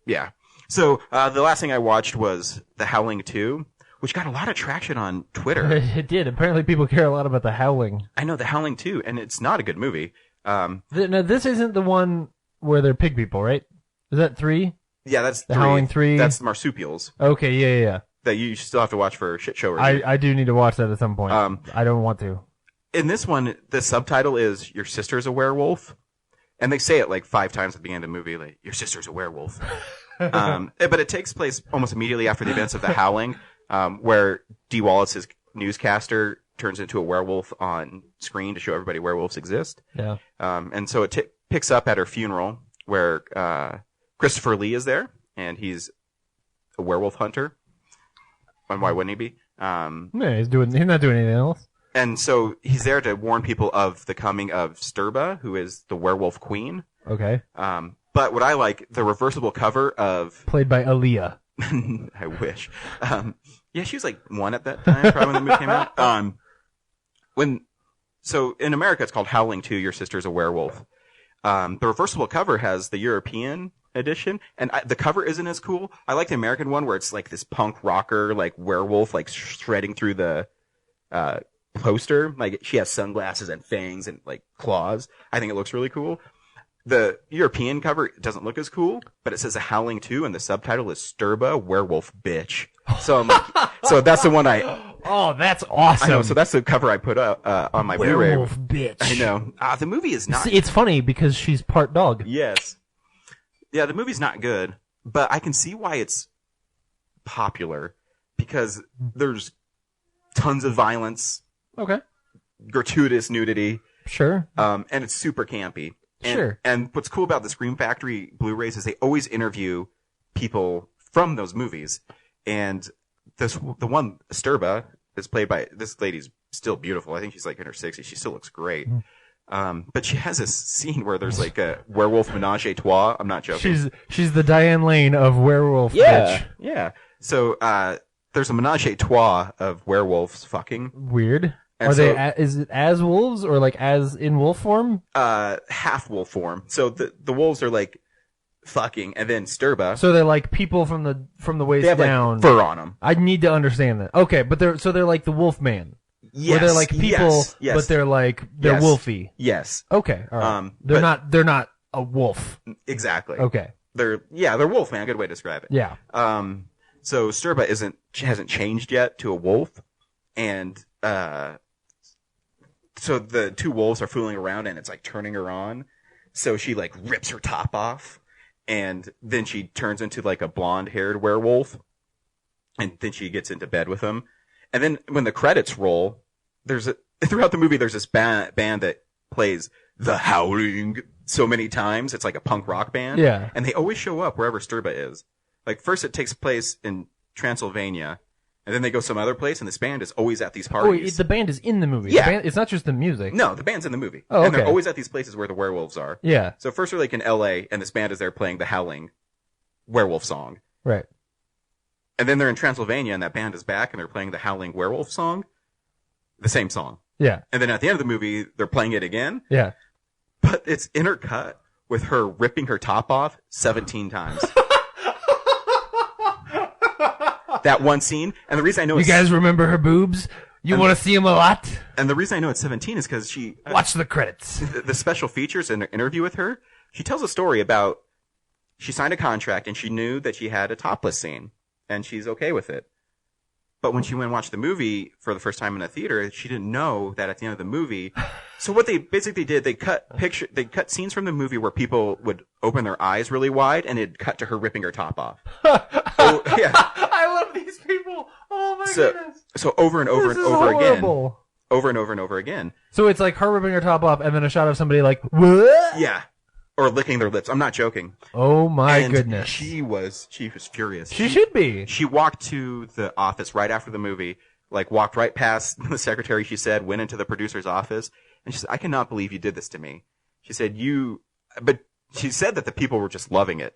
S1: Yeah. So, the last thing I watched was The Howling 2, which got a lot of traction on Twitter.
S2: It did. Apparently people care a lot about The Howling.
S1: I know, The Howling 2, and it's not a good movie.
S2: Now, this isn't the one where they're pig people, right? Is that 3?
S1: Yeah, that's
S2: The
S1: 3.
S2: Howling 3?
S1: That's marsupials
S2: Okay, yeah.
S1: that you still have to watch for shit show review.
S2: I do need to watch that at some point. I don't want to.
S1: In this one, the subtitle is Your Sister's a Werewolf. And they say it like 5 times at the end of the movie, like, your sister's a werewolf. But it takes place almost immediately after the events of The Howling, where Dee Wallace's newscaster turns into a werewolf on screen to show everybody werewolves exist.
S2: Yeah.
S1: And so it picks up at her funeral, where Christopher Lee is there, and he's a werewolf hunter. And why wouldn't he be?
S2: Yeah, he's not doing anything else.
S1: And so he's there to warn people of the coming of Sturba, who is the werewolf queen.
S2: Okay.
S1: But what I like, the reversible cover of...
S2: Played by Aaliyah.
S1: I wish. Yeah, she was like 1 at that time, probably when the movie came out. So in America, it's called Howling 2, Your Sister's a Werewolf. The reversible cover has the European edition, and the cover isn't as cool. I like the American one where it's like this punk rocker, like werewolf, like shredding through the poster. Like she has sunglasses and fangs and like claws. I think it looks really cool. The European cover doesn't look as cool, but it says a Howling 2, and the subtitle is Sturba, Werewolf Bitch. So I'm like, so that's the one
S2: Oh, that's awesome.
S1: I know, so that's the cover I put up on my Blu-ray.
S2: Werewolf bitch.
S1: I know. The movie is not...
S2: See, it's funny because she's part dog.
S1: Yes. Yeah, the movie's not good, but I can see why it's popular, because there's tons of violence,
S2: Okay.
S1: gratuitous nudity,
S2: Sure.
S1: and it's super campy.
S2: Sure.
S1: And what's cool about the Scream Factory Blu-rays is they always interview people from those movies. And the one, Sturba, is played by, this lady's still beautiful. I think she's like in her 60s. She still looks great. But she has this scene where there's like a werewolf menage a trois. I'm not joking.
S2: She's the Diane Lane of werewolf bitch.
S1: Yeah. So, there's a menage a trois of werewolves fucking.
S2: Weird.
S1: And
S2: Are
S1: so-
S2: they? Is it as wolves or like as in wolf form?
S1: Half wolf form. So the wolves are like fucking, and then Sturba.
S2: So they're like people from the waist
S1: they have
S2: down.
S1: like fur on them.
S2: I need to understand that. Okay, but they're like the wolf man.
S1: Yes.
S2: Where they're like people,
S1: yes.
S2: but they're
S1: Yes.
S2: wolfy.
S1: Yes.
S2: Okay, all right.
S1: But-
S2: they're not a wolf.
S1: Exactly.
S2: Okay.
S1: They're wolf man. Good way to describe it.
S2: Yeah.
S1: So Sturba hasn't changed yet to a wolf, and so the two wolves are fooling around, and it's like turning her on. So she like rips her top off, and then she turns into like a blonde-haired werewolf, and then she gets into bed with him. And then when the credits roll, throughout the movie there's this band that plays the Howling so many times. It's like a punk rock band.
S2: Yeah.
S1: And they always show up wherever Sturba is. Like, first it takes place in Transylvania, and then they go some other place, and this band is always at these
S2: Oh,
S1: parties.
S2: the band is in the movie.
S1: Yeah.
S2: The band, it's not just the music.
S1: No, the band's in the movie.
S2: Oh,
S1: And they're
S2: okay.
S1: always at these places where the werewolves are.
S2: Yeah.
S1: So first they're like in LA, and this band is there playing the Howling werewolf song.
S2: Right.
S1: And then they're in Transylvania, and that band is back, and they're playing the Howling werewolf song. The same song.
S2: Yeah.
S1: And then at the end of the movie, they're playing it again,
S2: Yeah.
S1: but it's intercut with her ripping her top off 17 times. That one scene. And the reason I know
S2: You
S1: it's,
S2: guys remember her boobs? You want to see them a lot?
S1: and the reason I know it's 17 is because
S2: Watch the credits.
S1: the special features in an interview with her, she tells a story about she signed a contract and she knew that she had a topless scene and she's okay with it. But when she went and watched the movie for the first time in a theater, she didn't know that at the end of the movie. So what they basically did, they cut scenes from the movie where people would open their eyes really wide and it'd cut to her ripping her top off. Oh, yeah.
S2: I love these people. Oh my goodness.
S1: So over and over
S2: This
S1: and
S2: is
S1: over again.
S2: horrible.
S1: Over and over and over again.
S2: So it's like her ripping her top off and then a shot of somebody like, what?
S1: Yeah. Or licking their lips. I'm not joking.
S2: Oh my
S1: And
S2: goodness.
S1: She was furious.
S2: She should be.
S1: She walked to the office right after the movie, like walked right past the secretary, she said, went into the producer's office, and she said, I cannot believe you did this to me. She said, but she said that the people were just loving it.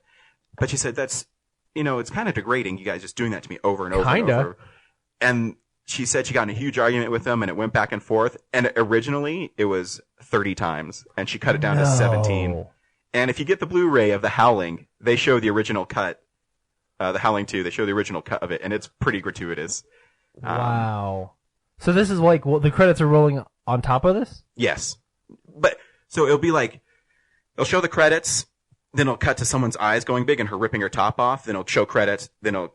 S1: But she said, that's, it's kind of degrading, you guys just doing that to me over and over and
S2: Kinda.
S1: over. And she said she got in a huge argument with them, and it went back and forth, and originally it was 30 times, and she cut it down to 17.
S2: No.
S1: And if you get the Blu-ray of The Howling, they show the original cut, The Howling 2, they show the original cut of it, and it's pretty gratuitous.
S2: Wow. So this is like, the credits are rolling on top of this?
S1: Yes. But, so it'll be like, it'll show the credits, then it'll cut to someone's eyes going big and her ripping her top off, then it'll show credits, then it'll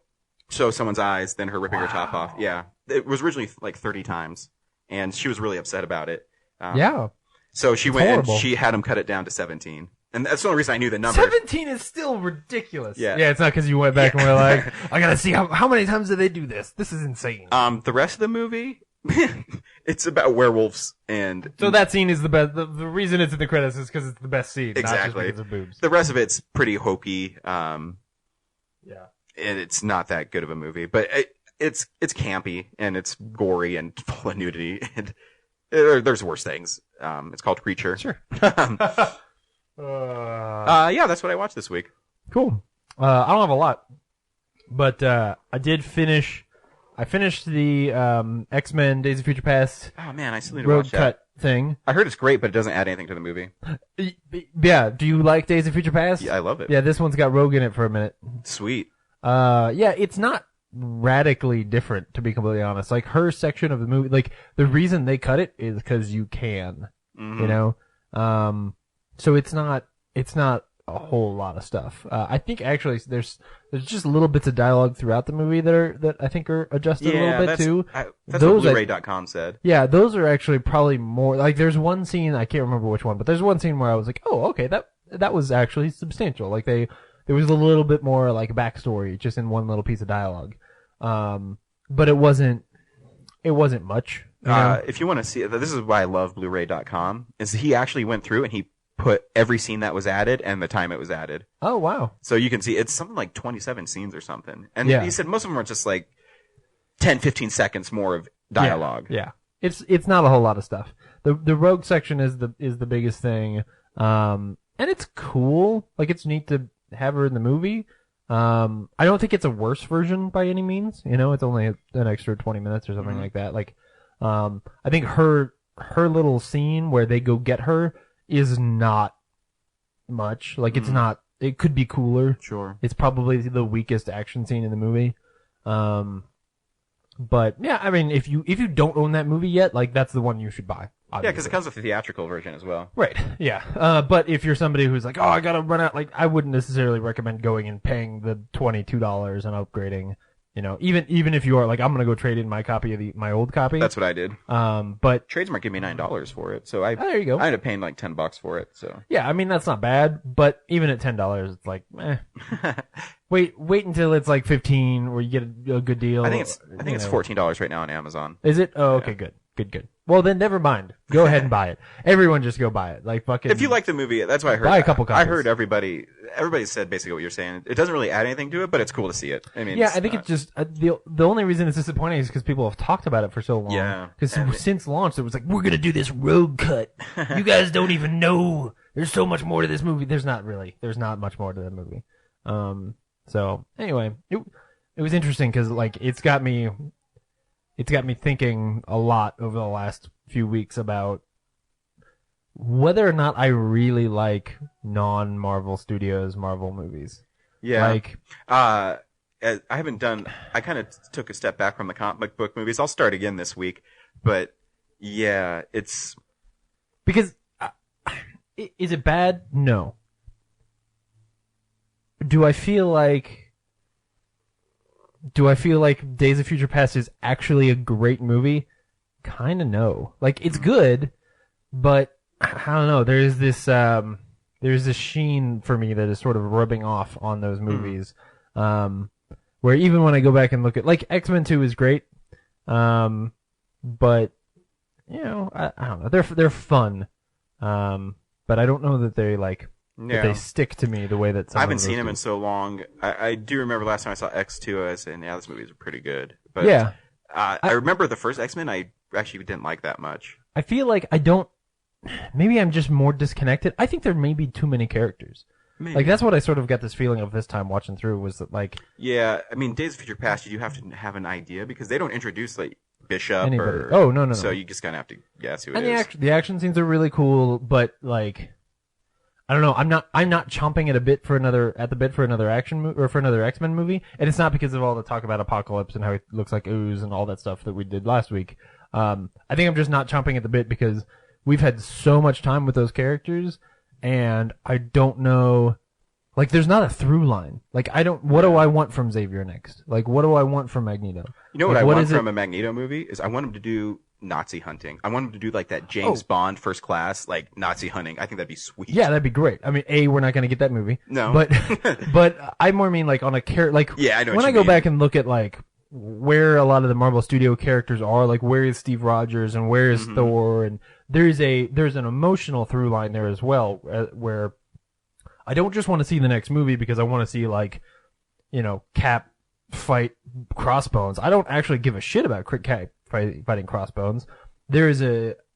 S1: show someone's eyes, then her ripping her top off. Yeah. It was originally like 30 times, and she was really upset about it.
S2: Yeah.
S1: So she
S2: It's
S1: went
S2: horrible.
S1: and she had him cut it down to 17. And that's the only reason I knew the number.
S2: 17 is still ridiculous.
S1: Yeah.
S2: Yeah, it's not because you went back and were like, I gotta see how many times did they do this? This is insane.
S1: The rest of the movie, it's about werewolves and
S2: So that scene is the best. The reason it's in the credits is because it's the best scene,
S1: exactly.
S2: not just because of boobs.
S1: The rest of it's pretty hokey.
S2: Yeah.
S1: And it's not that good of a movie, but it's campy and it's gory and full of nudity and there's worse things. It's called Creature.
S2: Sure.
S1: Yeah, that's what I watched this week.
S2: Cool. I don't have a lot, but I did finish. I finished the X-Men: Days of Future Past
S1: Oh man, I still need to
S2: road
S1: watch that.
S2: cut thing.
S1: I heard it's great, but it doesn't add anything to the movie.
S2: Yeah. Do you like Days of Future Past?
S1: Yeah, I love it.
S2: Yeah, this one's got Rogue in it for a minute.
S1: Sweet.
S2: Yeah, it's not radically different, to be completely honest. Like, her section of the movie, like, the reason they cut it is because you can, you know? So it's not a whole lot of stuff. I think actually there's just little bits of dialogue throughout the movie that I think are adjusted a little bit too.
S1: That's
S2: Those
S1: what Blu-ray.com said.
S2: Yeah, those are actually probably more, like, there's one scene, I can't remember which one, but there's one scene where I was like, oh, okay, that was actually substantial. Like, there was a little bit more, like, backstory just in one little piece of dialogue. But it wasn't much. You know?
S1: If you want to see it, this is why I love Blu-ray.com, is he actually went through and he put every scene that was added and the time it was added.
S2: Oh, wow.
S1: So you can see it's something like 27 scenes or something. And
S2: Yeah.
S1: he said most of them are just like 10, 15 seconds more of dialogue.
S2: Yeah. It's not a whole lot of stuff. The Rogue section is the biggest thing. And it's cool. Like, it's neat to have her in the movie. I don't think it's a worse version by any means. You know, it's only an extra 20 minutes or something like that. Like, I think her little scene where they go get her is not much. Like, it's not, it could be cooler.
S1: Sure.
S2: It's probably the weakest action scene in the movie. But yeah, I mean, if you don't own that movie yet, like, that's the one you should buy.
S1: Yeah, because
S2: obviously.
S1: it comes with the theatrical version as well.
S2: Right. Yeah. But if you're somebody who's like, oh, I gotta run out, like, I wouldn't necessarily recommend going and paying the $22 and upgrading. You know, even if you are like, I'm gonna go trade in my copy of my old copy.
S1: That's what I did.
S2: But
S1: Tradesmart gave me $9 for it, so
S2: there you go.
S1: I ended up paying like $10 for it. So
S2: yeah, I mean, that's not bad. But even at $10, it's like, wait until it's like 15, where you get a good deal.
S1: I think it's $14 right now on Amazon.
S2: Is it? Oh, okay, good. Well, then never mind. Go ahead and buy it. Everyone just go buy it. Like fucking.
S1: If you like the movie, that's what I heard.
S2: Buy a couple
S1: I
S2: copies.
S1: heard everybody said basically what you're saying. It doesn't really add anything to it, but it's cool to see it. I mean,
S2: Yeah, I think it's just the only reason it's disappointing is because people have talked about it for so long.
S1: Yeah.
S2: Because
S1: And
S2: since launch, it was like, we're gonna do this road cut. You guys don't even know. There's so much more to this movie. There's not really. There's not much more to that movie. So anyway, it was interesting because like it's got me thinking a lot over the last few weeks about whether or not I really like non-Marvel Studios Marvel movies.
S1: yeah.
S2: Like,
S1: I haven't done. I kind of took a step back from the comic book movies. I'll start again this week, but yeah, it's
S2: because is it bad? No. Do I feel like Days of Future Past is actually a great movie? Kind of no. Like, it's good, but I don't know. There's this sheen for me that is sort of rubbing off on those movies. Where even when I go back and look at, like, X-Men 2 is great. But, you know, I don't know. They're fun. But I don't know that they, like, that they stick to me the way that some
S1: I haven't
S2: of
S1: seen
S2: those
S1: them
S2: do.
S1: in so long. I do remember last time I saw X2, I was saying, yeah, this movies are pretty good. But
S2: Yeah.
S1: I remember the first X-Men. I actually didn't like that much.
S2: I feel like I don't. Maybe I'm just more disconnected. I think there may be too many characters.
S1: Maybe.
S2: Like, that's what I sort of got this feeling of this time watching through, was that, like,
S1: Yeah, I mean, Days of Future Past, you do have to have an idea because they don't introduce like Bishop
S2: Anybody.
S1: or.
S2: Oh, no.
S1: So you just kind of have to guess who it
S2: and
S1: is.
S2: the action scenes are really cool, but, like, I don't know. I'm not chomping at the bit for another action or for another X-Men movie, and it's not because of all the talk about Apocalypse and how he looks like ooze and all that stuff that we did last week. I think I'm just not chomping at the bit because we've had so much time with those characters, and I don't know. Like, there's not a through line. Like, what do I want from Xavier next? Like, what do I want from Magneto?
S1: You know what
S2: Like,
S1: I want
S2: is it-
S1: from a Magneto movie is I want him to do Nazi hunting. I want him to do like that James Bond First Class, like Nazi hunting. I think that'd be sweet.
S2: Yeah, that'd be great. I mean, we're not going to get that movie.
S1: No.
S2: but I more mean like on a character. Like,
S1: Yeah, I know what
S2: when I
S1: you
S2: go
S1: mean.
S2: back and look at like where a lot of the Marvel Studio characters are, like where is Steve Rogers and where
S1: Mm-hmm.
S2: is Thor, and there's an emotional through line there as well, where I don't just want to see the next movie because I want to see like, you know, Cap fight Crossbones. I don't actually give a shit about Cap fighting Crossbones.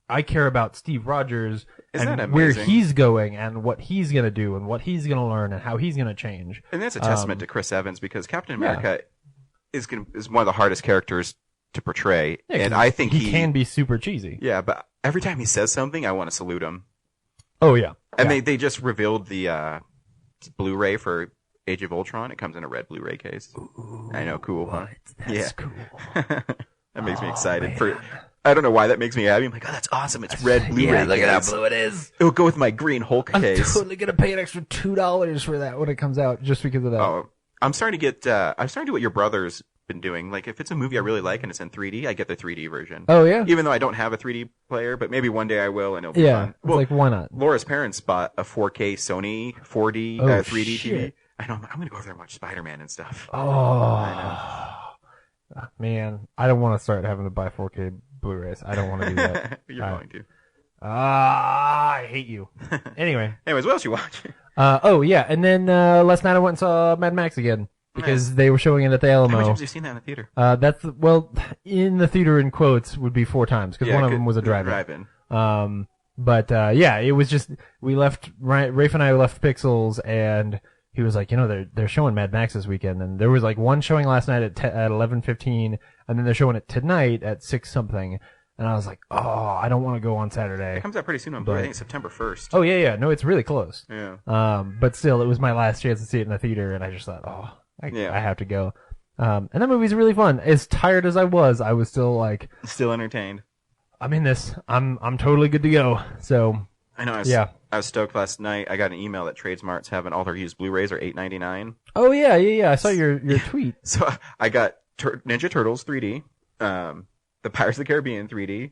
S2: I care about Steve Rogers
S1: Isn't
S2: and
S1: that
S2: where
S1: amazing?
S2: he's going and what he's gonna do and what he's gonna learn and how he's gonna change.
S1: And that's a testament to Chris Evans because Captain America is one of the hardest characters to portray,
S2: Yeah, 'cause
S1: and I think
S2: he can be super cheesy.
S1: Yeah, but every time he says something, I want to salute him.
S2: Oh yeah,
S1: And they just revealed the Blu-ray for Age of Ultron. It comes in a red Blu-ray case. I know, cool, huh?
S2: That's cool.
S1: That makes me excited. I don't know why that makes me happy. I'm like, oh, that's awesome. It's red Blu-ray case.
S2: blue it is.
S1: It'll go with my green Hulk
S2: I'm
S1: case.
S2: totally gonna pay an extra $2 for that when it comes out, just because of that.
S1: Oh, I'm starting to do what your brother's been doing. Like, if it's a movie I really like and it's in 3D, I get the 3D version.
S2: Oh, yeah?
S1: Even though I don't have a 3D player, but maybe one day I will and it'll be
S2: Yeah,
S1: fun.
S2: it's like, why not?
S1: Laura's parents bought a 4K Sony 4D,
S2: Oh,
S1: 3D
S2: shit.
S1: TV. I know, I'm gonna go over there and watch Spider-Man and stuff.
S2: Man, I don't want to start having to buy 4K Blu-rays. I don't want to do that.
S1: You're going to.
S2: I hate you. Anyway.
S1: Anyways, what else you watch?
S2: Oh, yeah. And then last night I went and saw Mad Max again because they were showing it at the
S1: How
S2: Alamo.
S1: many times have you seen that in the theater?
S2: Well, in the theater in quotes would be 4 times because one of them was a drive-in. But yeah, it was just, we left, Rafe and I left Pixels, and he was like, you know, they're showing Mad Max this weekend, and there was like one showing last night at 11:15, and then they're showing it tonight at 6 something, and I was like, oh, I don't want to go on Saturday.
S1: It comes out pretty soon on Blu-ray. I think it's September 1st.
S2: Oh yeah, no, it's really close.
S1: Yeah.
S2: But still, it was my last chance to see it in the theater, and I just thought, I have to go. And that movie's really fun. As tired as I was still like,
S1: Still entertained.
S2: I'm in this. I'm totally good to go. So
S1: I know. I was stoked last night. I got an email that Tradesmart's having all their used Blu-rays are $8.99.
S2: oh yeah. I saw your tweet.
S1: So I got Ninja Turtles 3D, the Pirates of the Caribbean 3D.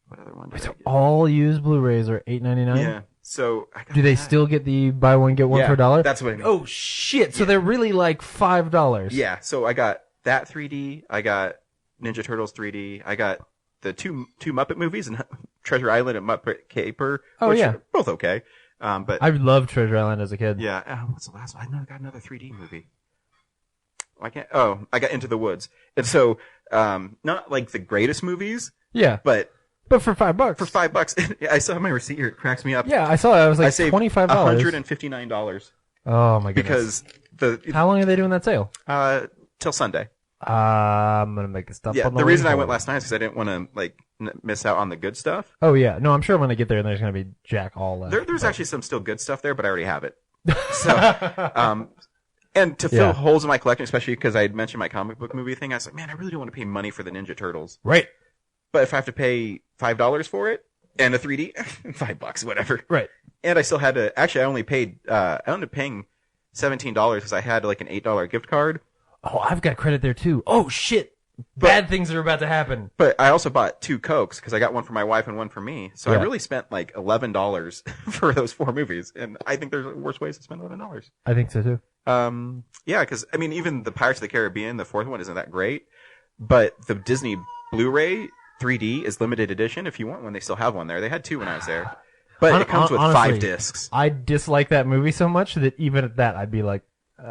S1: What other one? Did I get?
S2: All used Blu-rays are $8.99.
S1: Yeah. So I got
S2: Do they
S1: that.
S2: still get the buy one get one
S1: Yeah,
S2: for $1?
S1: that's what I mean.
S2: Oh shit! So they're really like $5.
S1: Yeah. So I got that 3D. I got Ninja Turtles 3D. I got the two Muppet movies and Treasure Island and Muppet Caper.
S2: Oh,
S1: which
S2: yeah.
S1: are both okay. But
S2: I loved Treasure Island as a kid.
S1: yeah, what's the last one? I got another 3D movie. I got Into the Woods. And so, not like the greatest movies,
S2: Yeah.
S1: but
S2: But for $5.
S1: for $5, I still have my receipt here. It cracks me up.
S2: Yeah, I saw it. I was like,
S1: I saved
S2: $25.
S1: $159
S2: Oh my goodness.
S1: because
S2: How long are they doing that sale?
S1: till Sunday.
S2: I'm gonna make this stuff.
S1: Yeah,
S2: on
S1: the
S2: way
S1: reason I
S2: home.
S1: went last night is because I didn't want to like miss out on the good stuff.
S2: Oh yeah, no, I'm sure when I get there, there's gonna be jack all left.
S1: There's actually some still good stuff there, but I already have it. So, and to fill
S2: Yeah.
S1: holes in my collection, especially because I had mentioned my comic book movie thing, I was like, man, I really don't want to pay money for the Ninja Turtles.
S2: right,
S1: But if I have to pay $5 for it and a 3D, $5, whatever.
S2: right.
S1: And I still had to. Actually, I ended up paying $17 because I had like an $8 gift card.
S2: Oh, I've got credit there too. Oh shit, bad things are about to happen.
S1: But I also bought 2 Cokes because I got one for my wife and one for me. So I
S2: Yeah.
S1: really spent like $11 for those 4 movies. And I think there's worse ways to spend $11.
S2: I think so too.
S1: Yeah, because I mean, even the Pirates of the Caribbean, the 4th one, isn't that great. But the Disney Blu-ray 3D is limited edition. If you want one, they still have one there. They had 2 when I was there. But it comes with
S2: Honestly,
S1: 5 discs.
S2: I dislike that movie so much that even at that, I'd be like,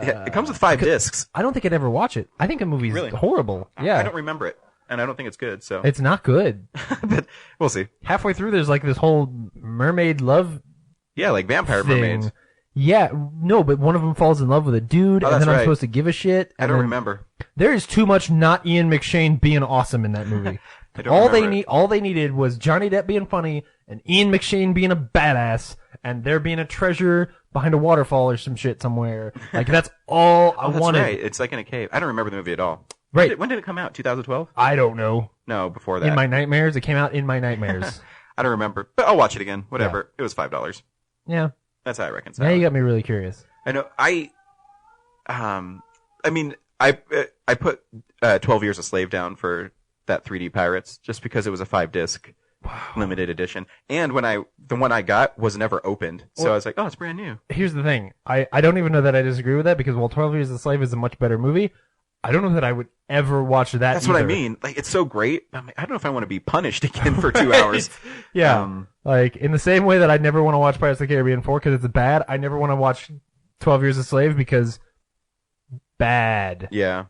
S1: Yeah, it comes with 5 discs.
S2: I don't think I'd ever watch it. I think the movie's
S1: Really?
S2: horrible. Yeah,
S1: I don't remember it, and I don't think it's good. So,
S2: it's not good.
S1: but we'll see.
S2: Halfway through, there's like this whole mermaid love
S1: Yeah, like vampire
S2: thing.
S1: mermaids.
S2: Yeah, no, but one of them falls in love with a dude,
S1: Oh,
S2: and
S1: that's
S2: then I'm
S1: right.
S2: supposed to give a shit.
S1: I
S2: and
S1: don't
S2: then-
S1: remember.
S2: There is too much not Ian McShane being awesome in that movie.
S1: I don't remember it.
S2: All they needed was Johnny Depp being funny and Ian McShane being a badass and there being a treasure behind a waterfall or some shit somewhere. Like that's all I
S1: Oh, that's
S2: wanted.
S1: right. It's like in a cave. I don't remember the movie at all.
S2: Right.
S1: When did it come out? 2012?
S2: I don't know.
S1: No, before that.
S2: In my nightmares, it came out in my nightmares.
S1: I don't remember, but I'll watch it again. Whatever. It was $5.
S2: Yeah.
S1: That's how I reconcile.
S2: Now you
S1: it.
S2: got me really curious.
S1: I know. I mean, I put 12 Years a Slave down for that 3D Pirates just because it was a 5-disc limited edition, and the one I got was never opened, so I was like, oh, it's brand new.
S2: Here's the thing. I don't even know that I disagree with that because while 12 Years a Slave is a much better movie, I don't know that I would ever watch that
S1: That's what I
S2: either.
S1: mean. Like, it's so great. I'm like, I don't know if I want to be punished again for 2 hours.
S2: Yeah. Like, in the same way that I never want to watch Pirates of the Caribbean 4 because it's bad, I never want to watch 12 Years a Slave because bad.
S1: Yeah.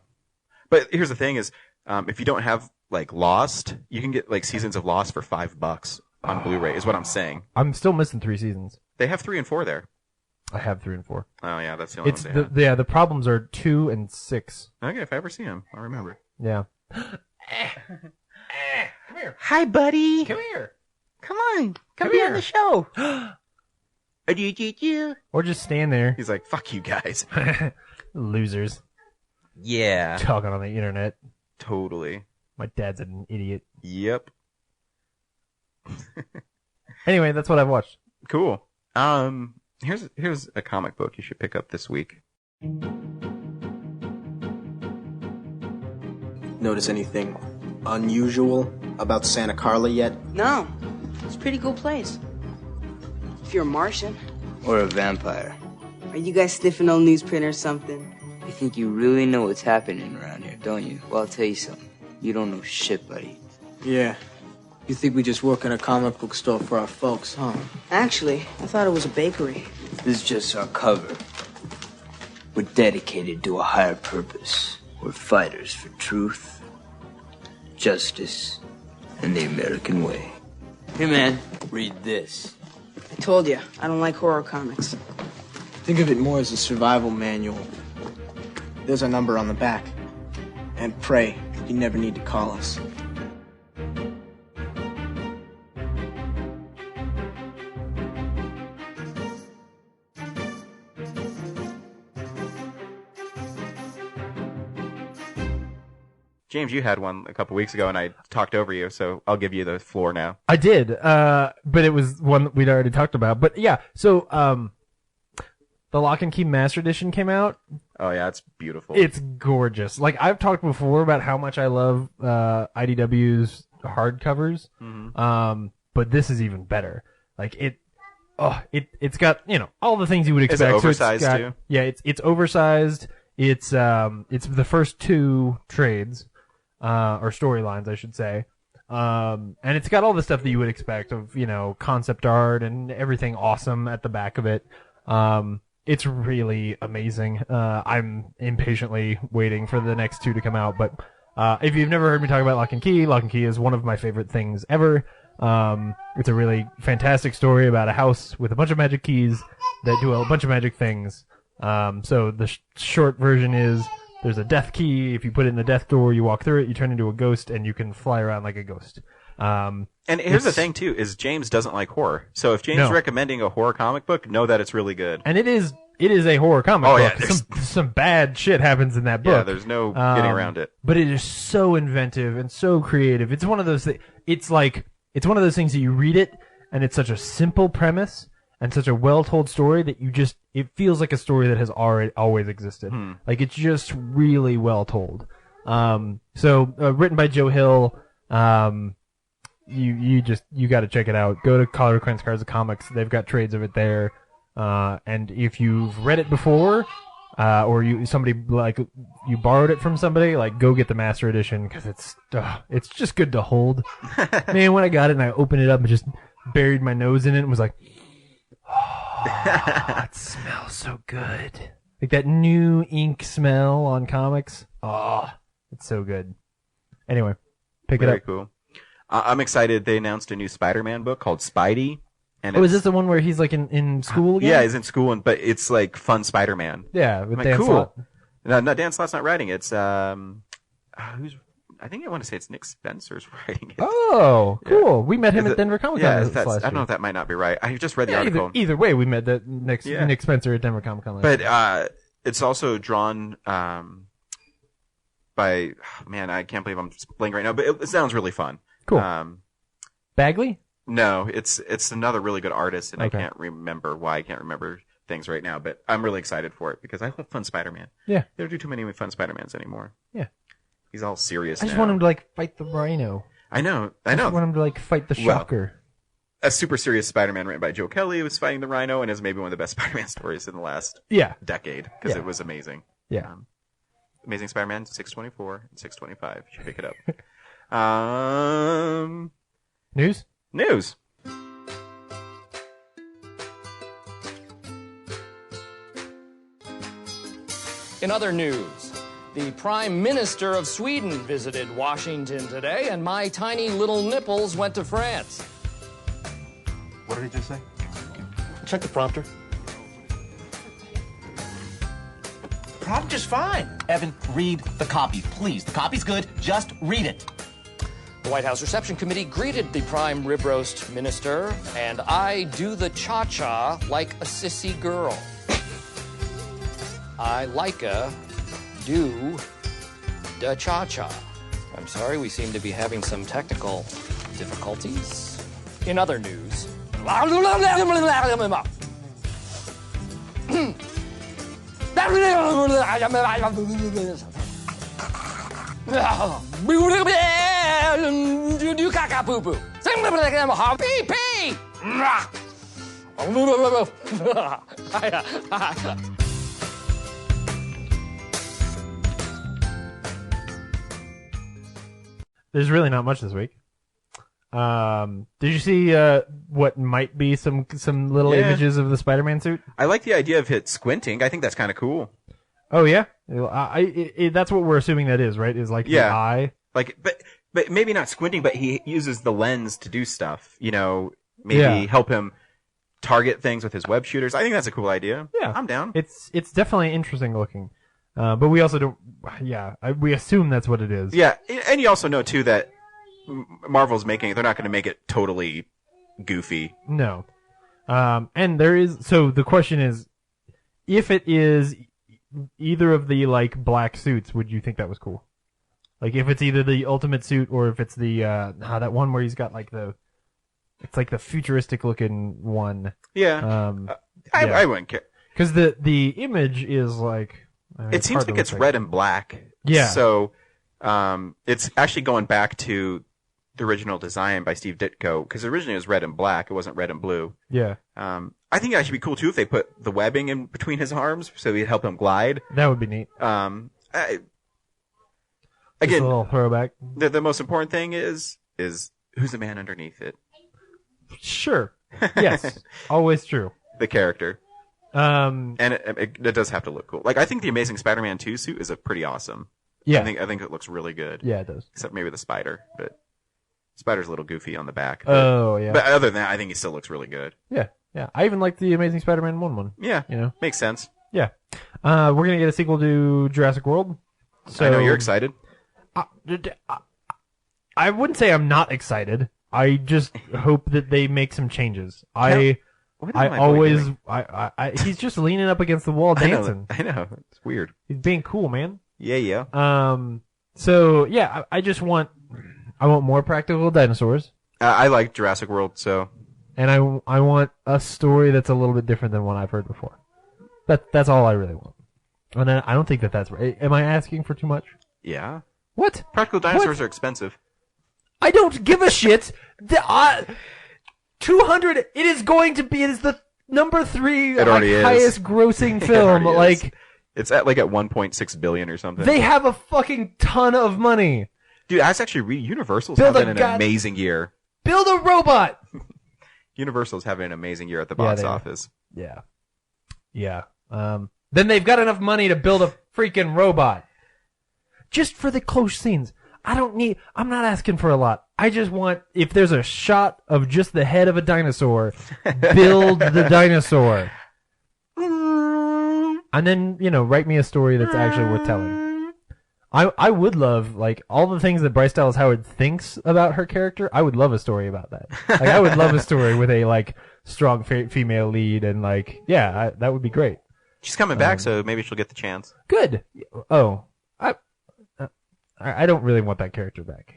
S1: But here's the thing is, if you don't have, like, Lost, you can get, like, seasons of Lost for $5 on Blu-ray, is what I'm saying.
S2: I'm still missing 3 seasons.
S1: They have 3 and 4 there.
S2: I have 3 and 4.
S1: Oh, yeah, that's the only
S2: It's
S1: ones they have.
S2: the problems are 2 and 6.
S1: Okay, if I ever see them, I'll remember.
S2: Yeah.
S1: Come here. Hi, buddy.
S2: Come here.
S1: Come on.
S2: Come be on the
S1: show.
S2: Or just stand there.
S1: He's like, fuck you guys.
S2: Losers.
S1: Yeah.
S2: Talking on the internet.
S1: Totally.
S2: My dad's an idiot.
S1: Yep.
S2: Anyway, that's what I've watched.
S1: Cool. Here's a comic book you should pick up this week.
S7: Notice anything unusual about Santa Carla yet?
S8: No, it's a pretty cool place. If you're a Martian.
S9: Or a vampire.
S8: Are you guys sniffing on newsprint or something?
S9: You think you really know what's happening around here, don't you? Well, I'll tell you something. You don't know shit, buddy.
S7: Yeah. You think we just work in a comic book store for our folks, huh?
S8: Actually, I thought it was a bakery.
S9: This is just our cover. We're dedicated to a higher purpose. We're fighters for truth, justice, and the American way. Hey, man, read this.
S8: I told you, I don't like horror comics.
S7: Think of it more as a survival manual. There's a number on the back. And pray you never need to call us.
S1: James, you had one a couple weeks ago, and I talked over you, so I'll give you the floor now.
S2: I did, but it was one that we'd already talked about. But yeah, so the Lock and Key Master Edition came out.
S1: Oh yeah, it's beautiful.
S2: It's gorgeous. Like I've talked before about how much I love IDW's hardcovers, but this is even better. Like it's got all the things you would
S1: Is
S2: expect.
S1: it oversized
S2: so
S1: too?
S2: Yeah, it's oversized. It's the first 2 trades or storylines, I should say. And it's got all the stuff that you would expect of, you know, concept art and everything awesome at the back of it. It's really amazing. I'm impatiently waiting for the next 2 to come out, but if you've never heard me talk about Lock and Key is one of my favorite things ever. It's a really fantastic story about a house with a bunch of magic keys that do a bunch of magic things. So the short version is there's a death key. If you put it in the death door, you walk through it, you turn into a ghost, and you can fly around like a ghost.
S1: And here's the thing too, is James doesn't like horror. So if James is recommending a horror comic book, know that it's really good.
S2: And it is a horror comic book.
S1: Yeah,
S2: some bad shit happens in that book.
S1: Yeah, there's no getting around it.
S2: But it is so inventive and so creative. It's one of those it's one of those things that you read it, and it's such a simple premise and such a well-told story that it feels like a story that has always existed. Like, it's just really well told. Written by Joe Hill, you got to check it out. Go to Colorado Crimes Cards of Comics. They've got trades of it there. And if you've read it before, or you borrowed it from somebody, like, go get the Master Edition, because it's just good to hold. Man, when I got it and I opened it up and just buried my nose in it and was like, oh, it smells so good. Like that new ink smell on comics. Oh, it's so good. Anyway, pick it up.
S1: Very cool. I'm excited. They announced a new Spider-Man book called Spidey. And
S2: is this the one where he's like in school again?
S1: Yeah, he's in school, but it's like fun Spider-Man.
S2: Yeah, with
S1: I'm
S2: Dan
S1: cool.
S2: Slott.
S1: No, Dan Slott's not writing it. It's I think I want to say it's Nick Spencer's writing it.
S2: Oh, cool. We met him at Denver Comic Con last
S1: I
S2: year.
S1: don't know if that might not be right. I just read the article.
S2: Either way, we met Nick Spencer at Denver Comic Con last year.
S1: But it's also drawn by, man, I can't believe I'm blanking right now, but it sounds really fun.
S2: Cool. Bagley?
S1: No, it's another really good artist, and okay. I can't remember why I can't remember things right now, but I'm really excited for it because I love fun Spider-Man.
S2: Yeah.
S1: They don't do too many fun Spider-Mans anymore.
S2: Yeah.
S1: He's all serious
S2: I just want him to, like, fight the Rhino.
S1: I know.
S2: I just want him to, like, fight the Shocker.
S1: A super serious Spider-Man written by Joe Kelly was fighting the Rhino, and is maybe one of the best Spider-Man stories in the last decade, because it was amazing.
S2: Yeah.
S1: Amazing Spider-Man 624 and 625. You should pick it up. News.
S10: In other news, the Prime Minister of Sweden visited Washington today, and my tiny little nipples went to France.
S11: What did he just say?
S10: Check the prompter.
S11: Prompter's fine. Evan, read the copy, please. The copy's good. Just read it.
S10: The White House Reception Committee greeted the Prime Rib Roast Minister, and I do the cha-cha like a sissy girl. I do the cha-cha. I'm sorry, we seem to be having some technical difficulties. In other news...
S2: There's really not much this week. Did you see what might be some little images of the Spider-Man suit?
S1: I like the idea of it squinting. I think that's kind of cool.
S2: Oh yeah, that's what we're assuming that is, right? Is like the eye,
S1: like, but maybe not squinting, but he uses the lens to do stuff. You know, maybe help him target things with his web shooters. I think that's a cool idea.
S2: Yeah,
S1: I'm down.
S2: It's definitely interesting looking. But we also don't. Yeah, we assume that's what it is.
S1: Yeah, and you also know too that Marvel's making it. They're not going to make it totally goofy.
S2: No. And there is. So the question is, if it is either of the like black suits, would you think that was cool? Like if it's either the ultimate suit or if it's the that one where he's got like it's like the futuristic looking one.
S1: Yeah. I wouldn't care
S2: because the image is like.
S1: It seems like it's red and black.
S2: Yeah.
S1: So, it's actually going back to the original design by Steve Ditko, because originally it was red and black. It wasn't red and blue.
S2: Yeah.
S1: I think that should be cool too if they put the webbing in between his arms so he'd help him glide.
S2: That would be neat.
S1: Again,
S2: just a little throwback.
S1: The most important thing is is who's the man underneath it?
S2: Sure. Yes. Always true.
S1: The character.
S2: And
S1: it does have to look cool. Like, I think the Amazing Spider-Man 2 suit is a pretty awesome.
S2: Yeah.
S1: I think it looks really good.
S2: Yeah, it does.
S1: Except maybe the spider, but spider's a little goofy on the back.
S2: Oh, yeah.
S1: But other than that, I think he still looks really good.
S2: Yeah. Yeah. I even like the Amazing Spider-Man 1.
S1: Yeah.
S2: You know?
S1: Makes sense.
S2: Yeah. We're gonna get a sequel to Jurassic World. So
S1: I know you're excited.
S2: I wouldn't say I'm not excited. I just hope that they make some changes. He's just leaning up against the wall dancing.
S1: I know. It's weird.
S2: He's being cool, man.
S1: Yeah.
S2: So yeah, I want more practical dinosaurs.
S1: I like Jurassic World, so.
S2: And I want a story that's a little bit different than what I've heard before. That's all I really want. And I don't think that's right. Am I asking for too much?
S1: Yeah.
S2: What?
S1: Practical dinosaurs are expensive.
S2: I don't give a shit. 200. It is going to be. It is the number 3 highest grossing film. Like
S1: it's at 1.6 billion or something.
S2: They have a fucking ton of money.
S1: Dude, I was actually Universal's having an amazing year.
S2: Build a robot.
S1: Universal's having an amazing year at the box office.
S2: Yeah. Yeah. Then they've got enough money to build a freaking robot. Just for the close scenes. I'm not asking for a lot. I just want, if there's a shot of just the head of a dinosaur, build the dinosaur. And then, write me a story that's actually worth telling. I would love, all the things that Bryce Dallas Howard thinks about her character, I would love a story about that. I would love a story with a, strong female lead and, that would be great.
S1: She's coming back, so maybe she'll get the chance.
S2: Good. Oh. I don't really want that character back.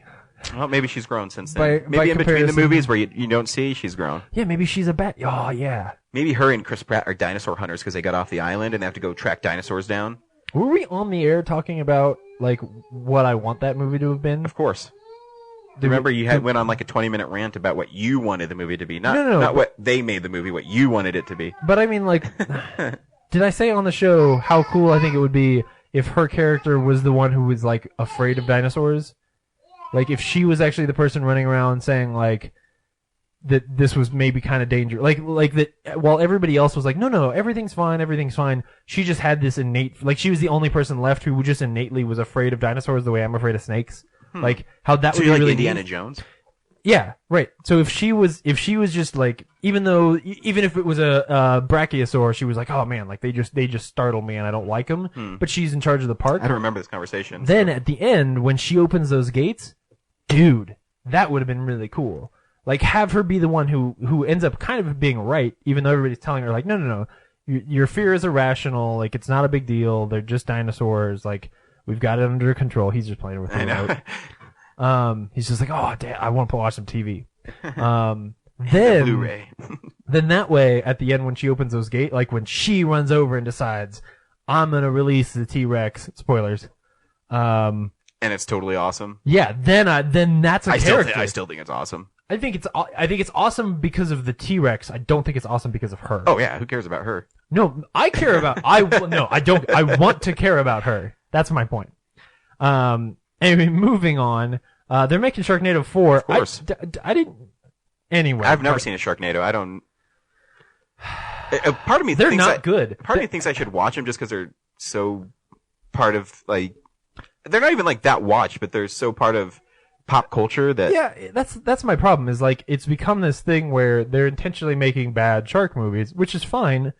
S1: Well, maybe she's grown since then. Maybe in between the movies where you don't see, she's grown.
S2: Yeah, maybe she's a bat. Oh, yeah.
S1: Maybe her and Chris Pratt are dinosaur hunters because they got off the island and they have to go track dinosaurs down.
S2: Were we on the air talking about, what I want that movie to have been?
S1: Of course. Remember, you went on a 20-minute rant about what you wanted the movie to be. Not what they made the movie, what you wanted it to be.
S2: But I mean, did I say on the show how cool I think it would be if her character was the one who was, afraid of dinosaurs? If she was actually the person running around saying, that this was maybe kind of dangerous. That while everybody else was no, everything's fine. She just had this innate, she was the only person left who just innately was afraid of dinosaurs the way I'm afraid of snakes. How that would be really
S1: Indiana Jones?
S2: Yeah, right. So if she was just even if it was a brachiosaur, she was oh man, they just startle me and I don't like them. But she's in charge of the park.
S1: I don't remember this conversation.
S2: Then at the end, when she opens those gates, dude, that would have been really cool. Have her be the one who ends up kind of being right, even though everybody's telling her no, your fear is irrational. It's not a big deal. They're just dinosaurs. We've got it under control. He's just playing with the remote. He's just oh, damn, I want to watch some TV. Then
S1: Blu-ray.
S2: Then that way, at the end, when she opens those gates, when she runs over and decides, I'm gonna release the T-Rex. Spoilers.
S1: And it's totally awesome.
S2: Yeah. Then that's a character.
S1: I still think it's awesome.
S2: I think it's awesome because of the T-Rex. I don't think it's awesome because of her.
S1: Oh yeah, who cares about her?
S2: No, I care about. No, I don't. I want to care about her. That's my point. Anyway, moving on. They're making Sharknado 4.
S1: Of course.
S2: I didn't. Anyway,
S1: I've never seen a Sharknado. I don't. Part of me
S2: they're
S1: thinks
S2: not good.
S1: Part of me thinks I should watch them just because they're so part of they're not even that watch, but they're so part of pop culture that.
S2: Yeah, that's my problem. Is it's become this thing where they're intentionally making bad shark movies, which is fine.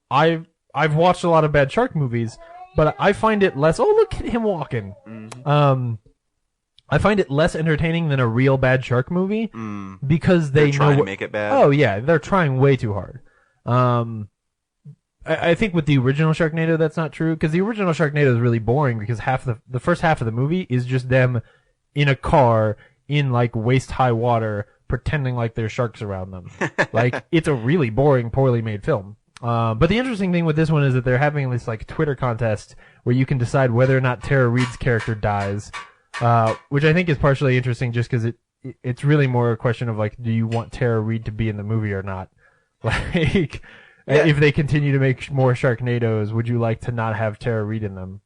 S2: I've watched a lot of bad shark movies, but I find it less. Oh, look at him walking. Mm-hmm. I find it less entertaining than a real bad shark movie because they're
S1: trying to make it bad.
S2: Oh yeah, they're trying way too hard. I think with the original Sharknado that's not true because the original Sharknado is really boring because the first half of the movie is just them in a car in waist high water pretending there's sharks around them. It's a really boring, poorly made film. But the interesting thing with this one is that they're having this Twitter contest where you can decide whether or not Tara Reid's character dies. Which I think is partially interesting just because it's really more a question of do you want Tara Reid to be in the movie or not? If they continue to make more Sharknadoes, would you like to not have Tara Reid in them?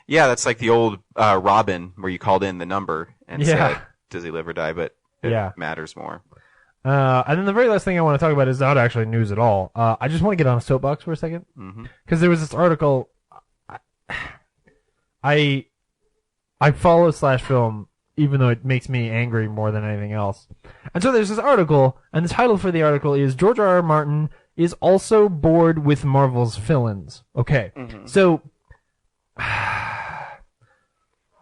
S1: Yeah, that's the old Robin where you called in the number and said, Does he live or die? But it
S2: Yeah.
S1: matters more.
S2: And then the very last thing I want to talk about is not actually news at all. I just want to get on a soapbox for a second. Because there was this article. I follow Slash Film, even though it makes me angry more than anything else. And so there's this article, and the title for the article is George R.R. Martin is also bored with Marvel's villains. Okay. So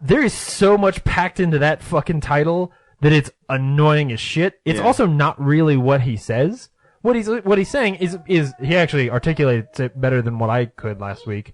S2: there is so much packed into that fucking title that it's annoying as shit. It's also not really what he says. What he's saying is he actually articulates it better than what I could last week.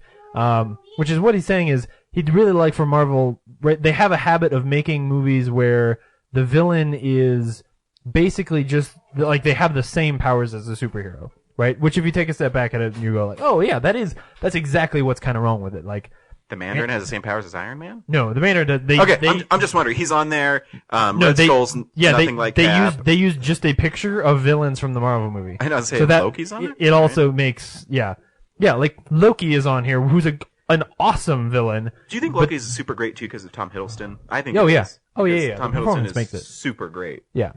S2: Which is what he's saying is he'd really like for Marvel, right? They have a habit of making movies where the villain is basically just like they have the same powers as the superhero, right? Which if you take a step back at it and you go like, oh yeah, that's exactly what's kind of wrong with it. Like
S1: the Mandarin has the same powers as Iron Man?
S2: No, the Mandarin does.
S1: I'm just wondering. He's on there. Red Skull's nothing like that.
S2: They use just a picture of villains from the Marvel movie.
S1: I know. So that Loki's on there.
S2: It also makes like Loki is on here, who's an awesome villain.
S1: Do you think Loki's super great too because of Tom Hiddleston? I think.
S2: Oh
S1: it
S2: yeah.
S1: is,
S2: Oh yeah.
S1: Tom
S2: The
S1: Hiddleston
S2: makes
S1: is
S2: it
S1: super great.
S2: Yeah.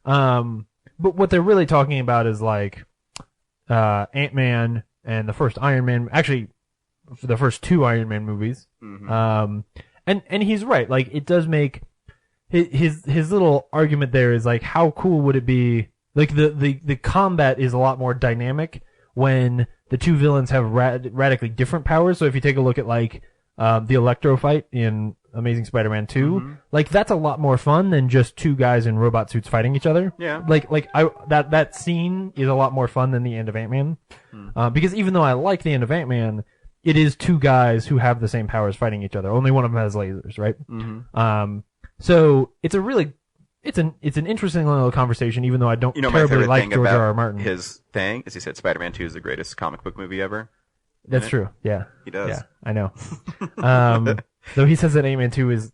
S2: But what they're really talking about is like Ant-Man and the first Iron Man. Actually, the first two Iron Man movies. And he's right. Like it does make his little argument there is like how cool would it be? Like the combat is a lot more dynamic when the two villains have radically different powers. So if you take a look at like the Electro fight in Amazing Spider-Man 2, like that's a lot more fun than just two guys in robot suits fighting each other.
S1: Yeah.
S2: That scene is a lot more fun than the end of Ant-Man. Because even though I like the end of Ant-Man, it is two guys who have the same powers fighting each other. Only one of them has lasers, right? So it's a really it's an interesting little conversation, even though I don't terribly like George R.R. Martin.
S1: His thing is he said Spider-Man 2 is the greatest comic book movie ever.
S2: That's true. Yeah.
S1: He does.
S2: Yeah, I know. Though he says that Ant-Man is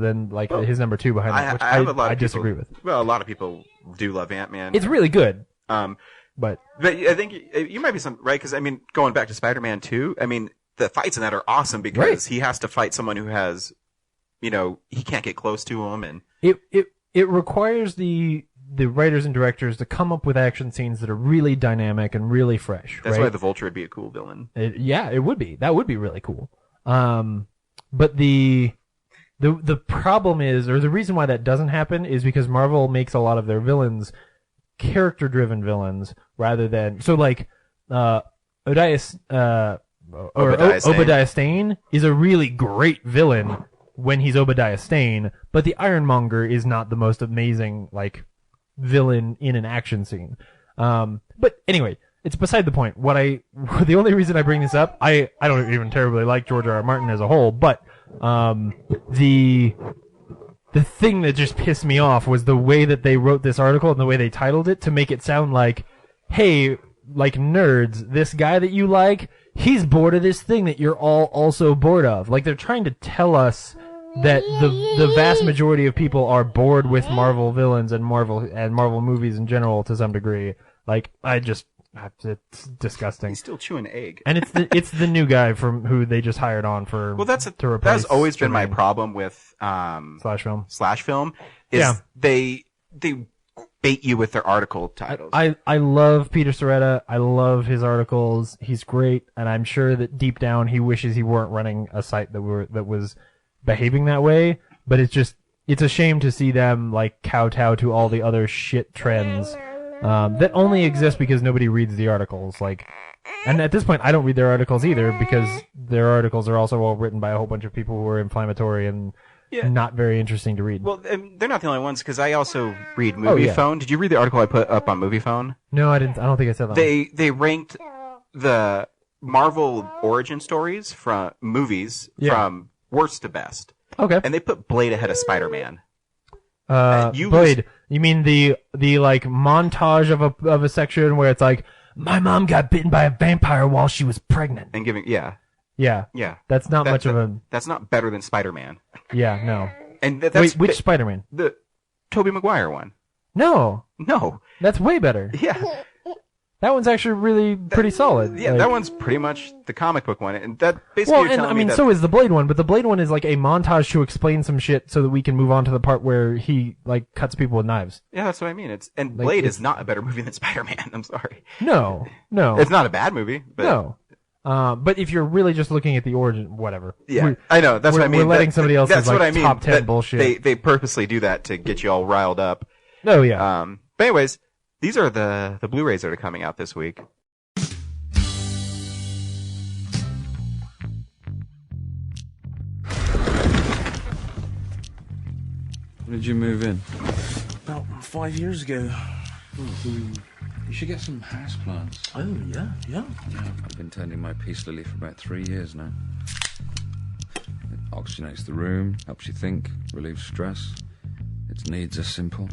S2: then like his number 2 behind it, which I disagree with.
S1: Well, a lot of people do love Ant-Man.
S2: It's really good. But
S1: I think you might be right because I mean, going back to Spider-Man 2, I mean, the fights in that are awesome because he has to fight someone who has, he can't get close to him, and
S2: it requires the writers and directors to come up with action scenes that are really dynamic and really fresh.
S1: That's why the Vulture would be a cool villain.
S2: It would be. That would be really cool. But the problem is, or the reason why that doesn't happen is because Marvel makes a lot of their villains character-driven villains rather than Obadiah Stane is a really great villain when he's Obadiah Stane, but the Ironmonger is not the most amazing villain in an action scene. But anyway, it's beside the point. The only reason I bring this up, I don't even terribly like George R.R. Martin as a whole, but the thing that just pissed me off was the way that they wrote this article and the way they titled it to make it sound like, hey, like nerds, this guy that you like, he's bored of this thing that you're all also bored of. Like they're trying to tell us that the vast majority of people are bored with Marvel villains and Marvel movies in general to some degree. It's disgusting.
S1: He's still chewing egg.
S2: And it's the new guy from who they just hired on to replace.
S1: That's always been my problem with
S2: Slash
S1: Film. Is they bait you with their article titles.
S2: I love Peter Serretta. I love his articles. He's great, and I'm sure that deep down he wishes he weren't running a site that was behaving that way. But it's a shame to see them kowtow to all the other shit trends that only exist because nobody reads the articles. And at this point, I don't read their articles either because their articles are also all written by a whole bunch of people who are inflammatory and not very interesting to read.
S1: Well, they're not the only ones because I also read MoviePhone. Did you read the article I put up on MoviePhone?
S2: No, I didn't. I don't think I said that.
S1: They ranked the Marvel origin stories from movies from worst to best.
S2: Okay.
S1: And they put Blade ahead of Spider-Man.
S2: Blade. You mean the montage of a section where it's like, my mom got bitten by a vampire while she was pregnant.
S1: And giving,
S2: Yeah.
S1: That's
S2: not much of a...
S1: That's not better than Spider-Man.
S2: Yeah, no.
S1: And
S2: wait, which Spider-Man?
S1: The Tobey Maguire one.
S2: No.
S1: No.
S2: That's way better.
S1: Yeah.
S2: That one's actually really pretty solid.
S1: Yeah,
S2: Like-
S1: that one's pretty much the comic book one, and that basically.
S2: Well,
S1: you're
S2: and
S1: telling
S2: I
S1: me
S2: mean,
S1: that,
S2: so is the Blade one, but the Blade one is like a montage to explain some shit so that we can move on to the part where he like cuts people with knives.
S1: Yeah, that's what I mean.
S2: Like,
S1: Blade
S2: it's-
S1: is not a better movie than Spider-Man. I'm sorry.
S2: No, no,
S1: It's not a bad movie. But
S2: no. But if you're really just looking at the origin, whatever.
S1: Yeah, I know. That's what I mean.
S2: We're letting somebody else's
S1: That's
S2: like,
S1: what I mean.
S2: top 10
S1: That
S2: bullshit.
S1: They purposely do that to get you all riled up.
S2: Oh yeah.
S1: But anyways, these are the Blu-rays that are coming out this week.
S12: When did you move in?
S13: About 5 years ago.
S12: You should get some houseplants.
S13: Oh, yeah.
S12: Yeah, I've been tending my peace lily for about 3 years now. It oxygenates the room, helps you think, relieves stress. Its needs are simple.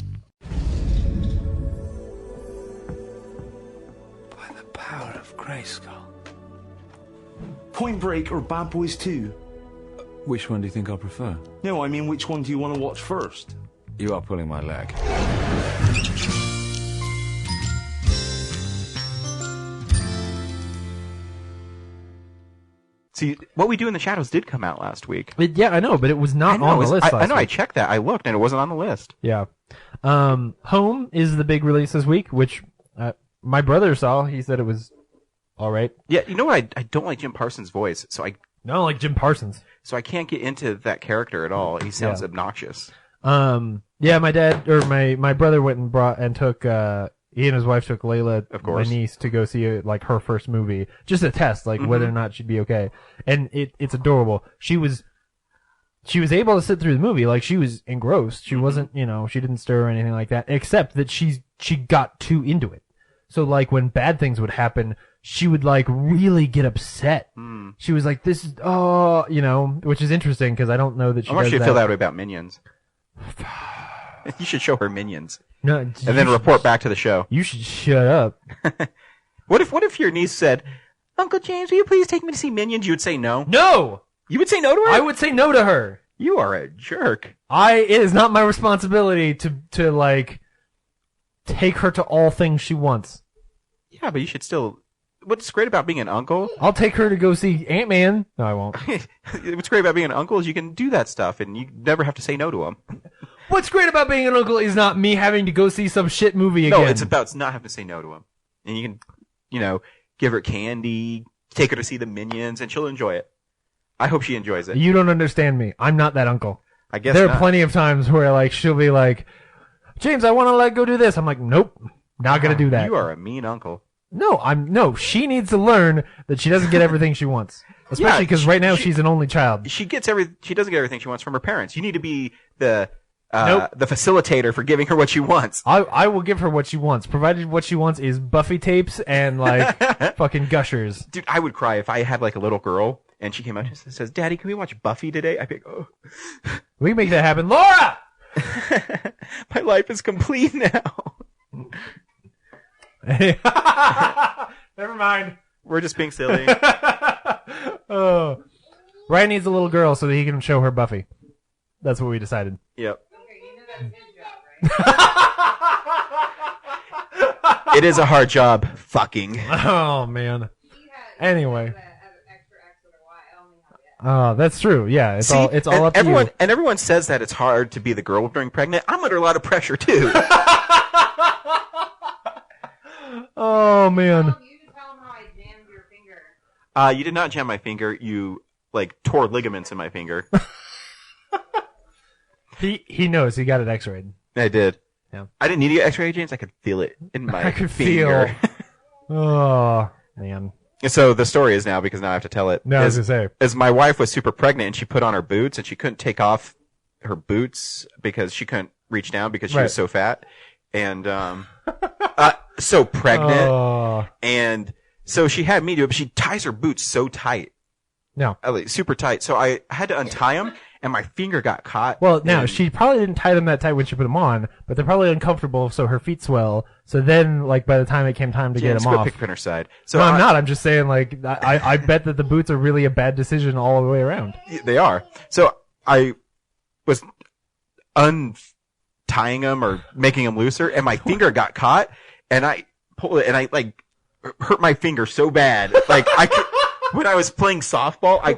S13: By the power of Grayskull. Point Break or Bad Boys 2?
S12: Which one do you think I'll prefer?
S13: No, I mean, which one do you want to watch first?
S12: You are pulling my leg.
S1: See, What We Do in the Shadows did come out last week.
S2: Yeah, I know, but it was not on the list
S1: I
S2: last
S1: know. I
S2: week.
S1: checked that. I looked, and it wasn't on the list.
S2: Yeah. Home is the big release this week, which my brother saw. He said it was all right.
S1: Yeah, you know what? I don't like Jim Parsons' voice, so I
S2: don't like Jim Parsons.
S1: So I can't get into that character at all. He sounds
S2: Yeah.
S1: obnoxious.
S2: Yeah, my dad or my brother went and took he and his wife took Layla,
S1: Of course.
S2: my niece, to go see like her first movie, just a test, like whether or not she'd be okay. And it's adorable. She was able to sit through the movie, like she was engrossed. She wasn't, she didn't stir or anything like that, except that she got too into it. So like when bad things would happen, she would like really get upset. She was like, "This is which is interesting because I don't know that she.
S1: I want
S2: does
S1: you to
S2: that.
S1: feel that way about Minions. You should show her Minions.
S2: No,
S1: and then report back to the show.
S2: You should shut up.
S1: What if your niece said, "Uncle James, will you please take me to see Minions?" You would say no.
S2: No.
S1: You would say no to her?
S2: I would say no to her.
S1: You are a jerk.
S2: It is not my responsibility to like take her to all things she wants.
S1: Yeah, but you should still. What's great about being an uncle?
S2: I'll take her to go see Ant-Man. No, I won't.
S1: What's great about being an uncle is you can do that stuff, and you never have to say no to them.
S2: What's great about being an uncle is not me having to go see some shit movie again.
S1: No, it's about not having to say no to them, and you can, give her candy, take her to see the Minions, and she'll enjoy it. I hope she enjoys it.
S2: You don't understand me. I'm not that uncle.
S1: I guess
S2: there
S1: not.
S2: are plenty of times where like she'll be like, "James, I want to go do this." I'm like, "Nope, not gonna do that."
S1: You are a mean uncle.
S2: No, she needs to learn that she doesn't get everything she wants. Especially because right now she's an only child.
S1: She doesn't get everything she wants from her parents. You need to be the
S2: Nope.
S1: the facilitator for giving her what she wants.
S2: I will give her what she wants, provided what she wants is Buffy tapes and like fucking Gushers.
S1: Dude, I would cry if I had like a little girl and she came out and says, "Daddy, can we watch Buffy today?" I'd be like, "Oh,
S2: We can make that happen, Laura."
S1: my life is complete now."
S2: Never mind.
S1: We're just being silly.
S2: Oh, Ryan needs a little girl so that he can show her Buffy. That's what we decided.
S1: Yep. It is a hard job, fucking.
S2: Oh man. Anyway. Oh, that's true. Yeah, it's all up to
S1: everyone,
S2: you.
S1: And everyone says that it's hard to be the girl during pregnant. I'm under a lot of pressure too.
S2: Oh man.
S1: You did not jam my finger. You tore ligaments in my finger.
S2: He knows. He got it X-rayed.
S1: I did.
S2: Yeah.
S1: I didn't need to get X-ray, James. I could feel it in my
S2: I could
S1: finger.
S2: feel. Oh man.
S1: So the story is now, because now I have to tell it.
S2: No, I was gonna say.
S1: As my wife was super pregnant and she put on her boots and she couldn't take off her boots because she couldn't reach down because she was so fat and so pregnant.
S2: Oh.
S1: And so she had me do it, but she ties her boots so tight.
S2: No.
S1: Super tight. So I had to untie them and my finger got caught.
S2: Well, now
S1: and-
S2: she probably didn't tie them that tight when she put them on, but they're probably uncomfortable, so her feet swell. So then, by the time it came time to
S1: James,
S2: get them
S1: quit
S2: off,
S1: picking her side. So
S2: no, I'm not. I'm just saying, I bet that the boots are really a bad decision all the way around.
S1: They are. So I was untying them or making them looser, and my finger got caught, and I pulled it, and I hurt my finger so bad. Like when I was playing softball, I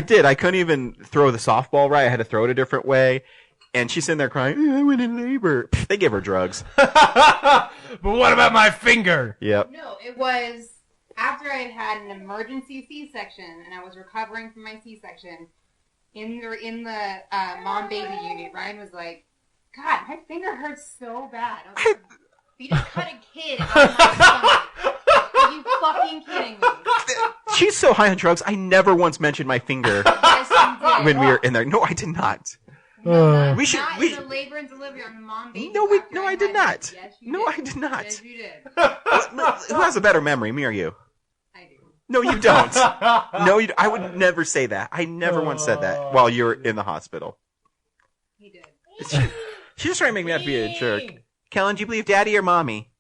S1: did. I couldn't even throw the softball right. I had to throw it a different way. And she's sitting there crying, I went in labor. They give her drugs.
S2: But what about my finger?
S1: Yep.
S14: No, it was after I had had an emergency C-section and I was recovering from my C-section. In the mom-baby unit, Ryan was like, God, my finger hurts so bad. I was like, you just cut a kid out of my stomach. Are you fucking kidding me?
S1: She's so high on drugs, I never once mentioned my finger
S14: Yes, you did.
S1: when we were in there. No, I did not.
S14: We should. Not in the labor and delivery on the mom-baby.
S1: No, I did not.
S14: Yes, you
S1: no,
S14: did.
S1: I did not.
S14: Yes, you did.
S1: Who has a better memory, me or you? No, you don't. No, I would never say that. I never once said that while you were in the hospital.
S14: He did.
S1: She's just trying to make me out to be a jerk. Kellen, do you believe daddy or mommy?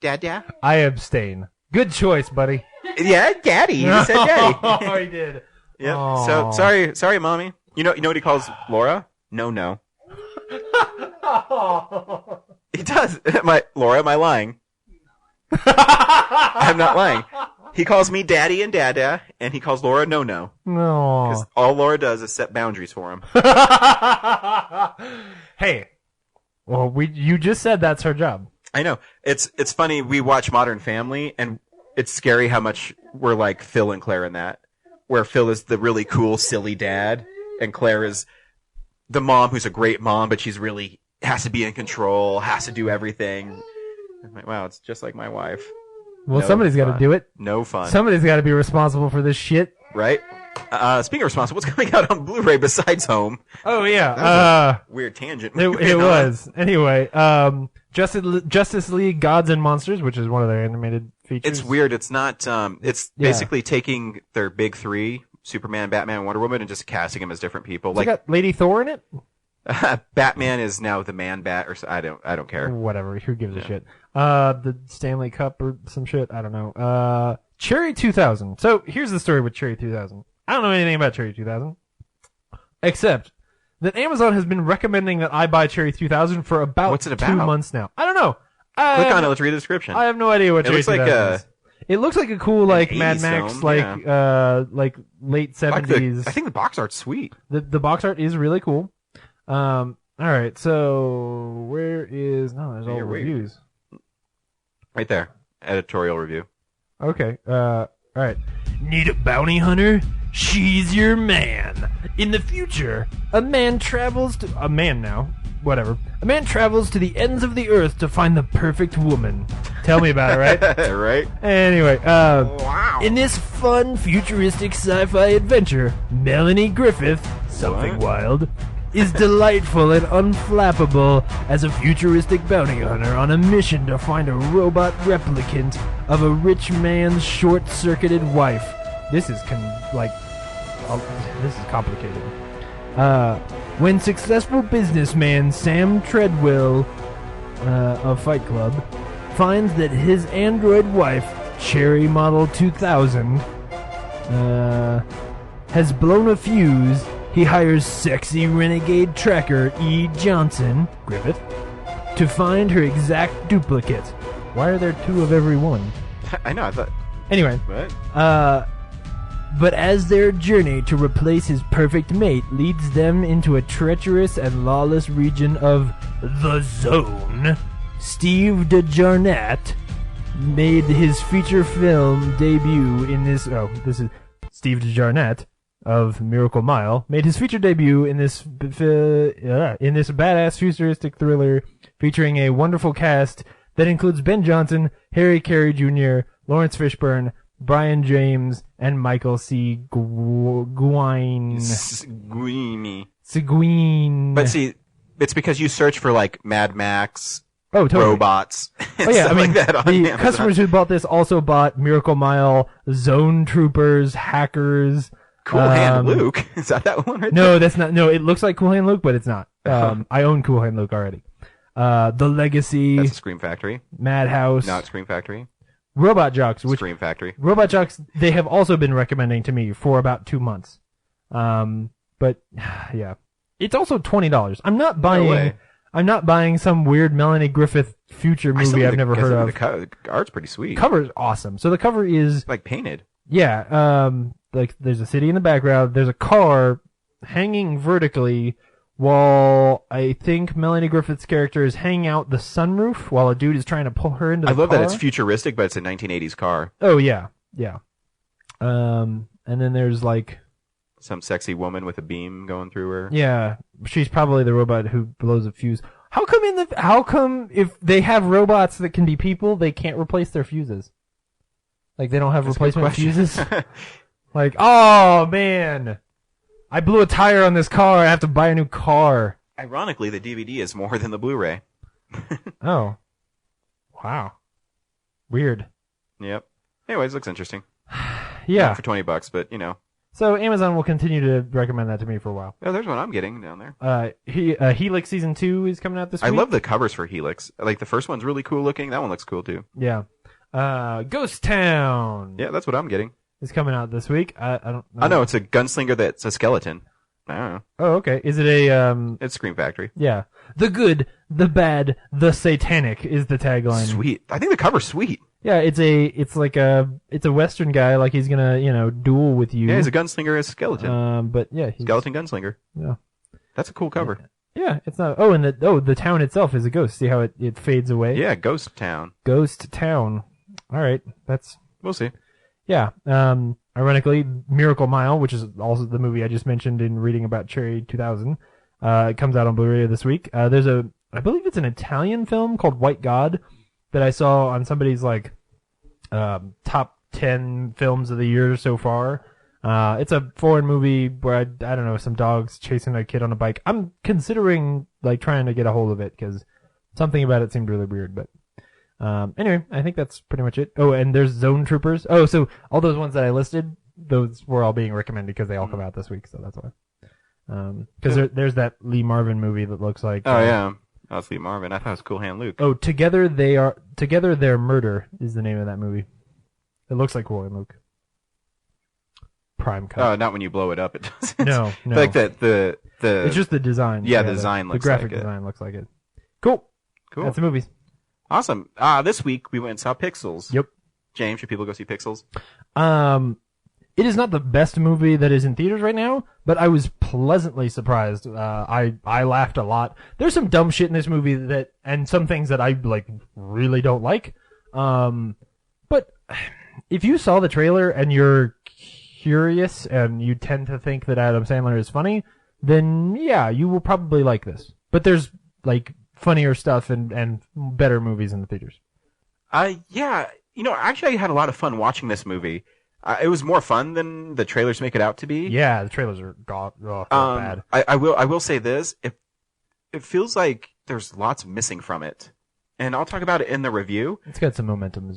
S1: Dad?
S2: I abstain. Good choice, buddy.
S1: Yeah, daddy. You just said daddy.
S2: Oh, he did.
S1: Yep.
S2: Aw.
S1: So, sorry, mommy. You know what he calls Laura? No. He does. Laura, am I lying? I'm not lying. He calls me daddy and dada, and he calls Laura no.
S2: No.
S1: Because all Laura does is set boundaries for him.
S2: Hey. Well, you just said that's her job.
S1: I know. It's funny. We watch Modern Family, and it's scary how much we're like Phil and Claire in that. Where Phil is the really cool, silly dad, and Claire is the mom who's a great mom, but she's really has to be in control, has to do everything. I'm like, wow, it's just like my wife.
S2: Well,
S1: No
S2: somebody's got to
S1: fun.
S2: do it.
S1: No fun.
S2: Somebody's got to be responsible for this shit.
S1: Right? Speaking of responsible, what's coming out on Blu-ray besides Home?
S2: Oh, yeah.
S1: That was a weird tangent.
S2: It was. Anyway, Justice League Gods and Monsters, which is one of their animated features.
S1: It's weird. It's not, it's basically taking their big three, Superman, Batman, and Wonder Woman, and just casting them as different people.
S2: So you got Lady Thor in it?
S1: Batman is now the Man-Bat, or I don't care.
S2: Whatever. Who gives a shit? The Stanley Cup or some shit? I don't know. Cherry 2000. So here's the story with Cherry 2000. I don't know anything about Cherry 2000. Except that Amazon has been recommending that I buy Cherry 2000 for about,
S1: What's it
S2: 2
S1: about?
S2: months now. I don't know.
S1: Click on it. Let's read the description.
S2: I have no idea what
S1: It
S2: Cherry
S1: looks like
S2: 2000 is. It looks like a cool, like, Mad
S1: 80s
S2: Max,
S1: film,
S2: like late 70s.
S1: I think the box art's sweet.
S2: The box art is really cool. Alright, so where is... No, there's all the reviews.
S1: Right there. Editorial review.
S2: Okay, alright. Need a bounty hunter? She's your man. In the future, a man travels to the ends of the earth to find the perfect woman. Tell me about it, right?
S1: Right?
S2: Anyway, in this fun, futuristic sci-fi adventure, Melanie Griffith, something wild, is delightful and unflappable as a futuristic bounty hunter on a mission to find a robot replicant of a rich man's short-circuited wife. This is this is complicated. When successful businessman Sam Treadwell of Fight Club finds that his android wife, Cherry Model 2000, has blown a fuse, he hires sexy renegade tracker E. Johnson, Griffith, to find her exact duplicate. Why are there two of every one?
S1: I know, I thought...
S2: Anyway.
S1: What?
S2: But as their journey to replace his perfect mate leads them into a treacherous and lawless region of the Zone, Steve DeJarnette made his feature film debut in this... Oh, this is Steve DeJarnette of Miracle Mile, made his feature debut in this badass futuristic thriller featuring a wonderful cast that includes Ben Johnson, Harry Carey Jr., Lawrence Fishburne, Brian James, and Michael C. Seguin.
S1: But see, it's because you search for like Mad Max,
S2: totally.
S1: robots, and
S2: Oh yeah, I
S1: stuff
S2: mean,
S1: like that on
S2: the
S1: Amazon.
S2: customers who bought this also bought Miracle Mile, Zone Troopers, Hackers.
S1: Cool Hand Luke. Is that one right
S2: No,
S1: there?
S2: that's not. No, it looks like Cool Hand Luke, but it's not. I own Cool Hand Luke already. The Legacy.
S1: That's Scream Factory.
S2: Madhouse.
S1: Not Scream Factory.
S2: Robot Jocks, which
S1: Scream Factory.
S2: Robot Jocks, they have also been recommending to me for about 2 months. But yeah, it's also $20. I'm not buying.
S1: way.
S2: I'm not buying some weird Melanie Griffith future movie I've never heard of.
S1: The art's pretty sweet.
S2: Cover's awesome. So the cover is
S1: like painted.
S2: Yeah, like there's a city in the background. There's a car hanging vertically while I think Melanie Griffith's character is hanging out the sunroof while a dude is trying to pull her into the car.
S1: I love that it's futuristic, but it's a 1980s car.
S2: Oh yeah, yeah. And then there's like
S1: some sexy woman with a beam going through her.
S2: Yeah, she's probably the robot who blows a fuse. How come if they have robots that can be people, they can't replace their fuses? Like they don't have replacement fuses? Like, oh man, I blew a tire on this car. I have to buy a new car.
S1: Ironically, the DVD is more than the Blu-ray.
S2: Oh, wow, weird.
S1: Yep. Anyways, looks interesting.
S2: Yeah,
S1: not for $20, but you know.
S2: So Amazon will continue to recommend that to me for a while.
S1: Oh, there's one I'm getting down there.
S2: Helix Season 2 is coming out this week.
S1: I love the covers for Helix. Like the first one's really cool looking. That one looks cool too.
S2: Yeah. Ghost Town.
S1: Yeah, that's what I'm getting.
S2: Is coming out this week. I don't know.
S1: I know it's a gunslinger that's a skeleton. I don't know.
S2: Oh, okay. Is it a
S1: It's Scream Factory.
S2: Yeah. The good, the bad, the satanic is the tagline.
S1: Sweet. I think the cover's sweet.
S2: Yeah, it's a Western guy, like he's gonna, duel with you.
S1: Yeah, he's a gunslinger as a skeleton.
S2: But yeah,
S1: skeleton gunslinger.
S2: Yeah.
S1: That's a cool cover.
S2: Yeah, it's not. Oh, and the town itself is a ghost. See how it fades away?
S1: Yeah, Ghost Town.
S2: Ghost Town. All right,
S1: we'll see.
S2: Yeah. Ironically, Miracle Mile, which is also the movie I just mentioned in reading about Cherry 2000, it comes out on Blu-ray this week. There's I believe it's an Italian film called White God that I saw on somebody's top 10 films of the year so far. It's a foreign movie where I don't know, some dogs chasing a kid on a bike. I'm considering trying to get a hold of it because something about it seemed really weird, but anyway, I think that's pretty much it. Oh, and there's Zone Troopers. Oh, so all those ones that I listed, those were all being recommended because they all come out this week, so that's why. Because there's that Lee Marvin movie that looks like.
S1: Oh yeah, that's Lee Marvin. I thought it was Cool Hand Luke.
S2: Oh, Together Their Murder is the name of that movie. It looks like Cool Hand Luke. Prime cut.
S1: Oh, not when you blow it up. It doesn't.
S2: No.
S1: Like the.
S2: It's just the design.
S1: Yeah, the design looks like it.
S2: The graphic design looks like it. Cool. That's the movies.
S1: Awesome. This week we went and saw Pixels.
S2: Yep.
S1: James, should people go see Pixels?
S2: It is not the best movie that is in theaters right now, but I was pleasantly surprised. I laughed a lot. There's some dumb shit in this movie and some things that I really don't like. But if you saw the trailer and you're curious and you tend to think that Adam Sandler is funny, then yeah, you will probably like this. But there's funnier stuff and better movies in the theaters.
S1: Yeah, actually I had a lot of fun watching this movie. It was more fun than the trailers make it out to be.
S2: Yeah, the trailers are bad.
S1: I will say this: it feels like there's lots missing from it, and I'll talk about it in the review.
S2: It's got some momentum.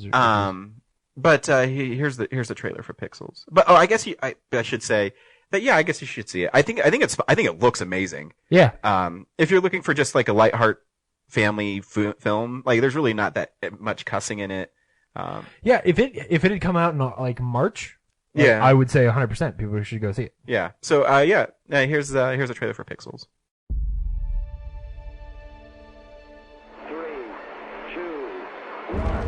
S1: But here's the trailer for Pixels. But I guess I should say that I guess you should see it. I think it looks amazing.
S2: Yeah.
S1: If you're looking for just a lightheart family film, there's really not that much cussing in it.
S2: Yeah, if it had come out in March,
S1: yeah,
S2: I would say 100% people should go see it.
S1: Yeah. So here's a trailer for Pixels.
S15: 3, 2, 1.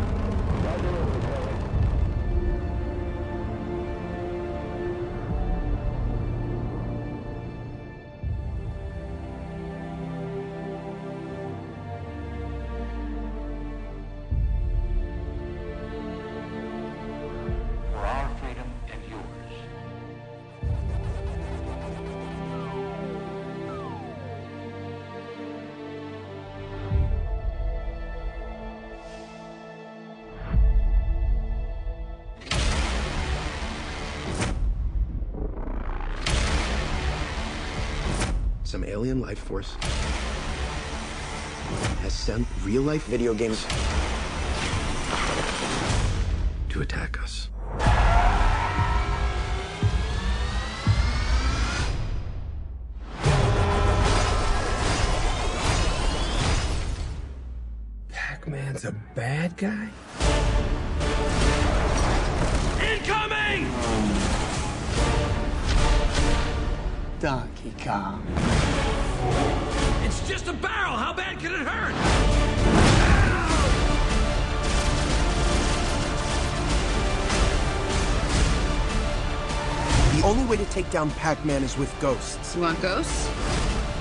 S16: Some alien life force has sent real-life video games to attack us. Pac-Man's a bad guy?
S4: Incoming!
S7: Donkey Kong.
S17: It's just a barrel. How bad can it hurt?
S16: The only way to take down Pac-Man is with ghosts.
S8: You want ghosts?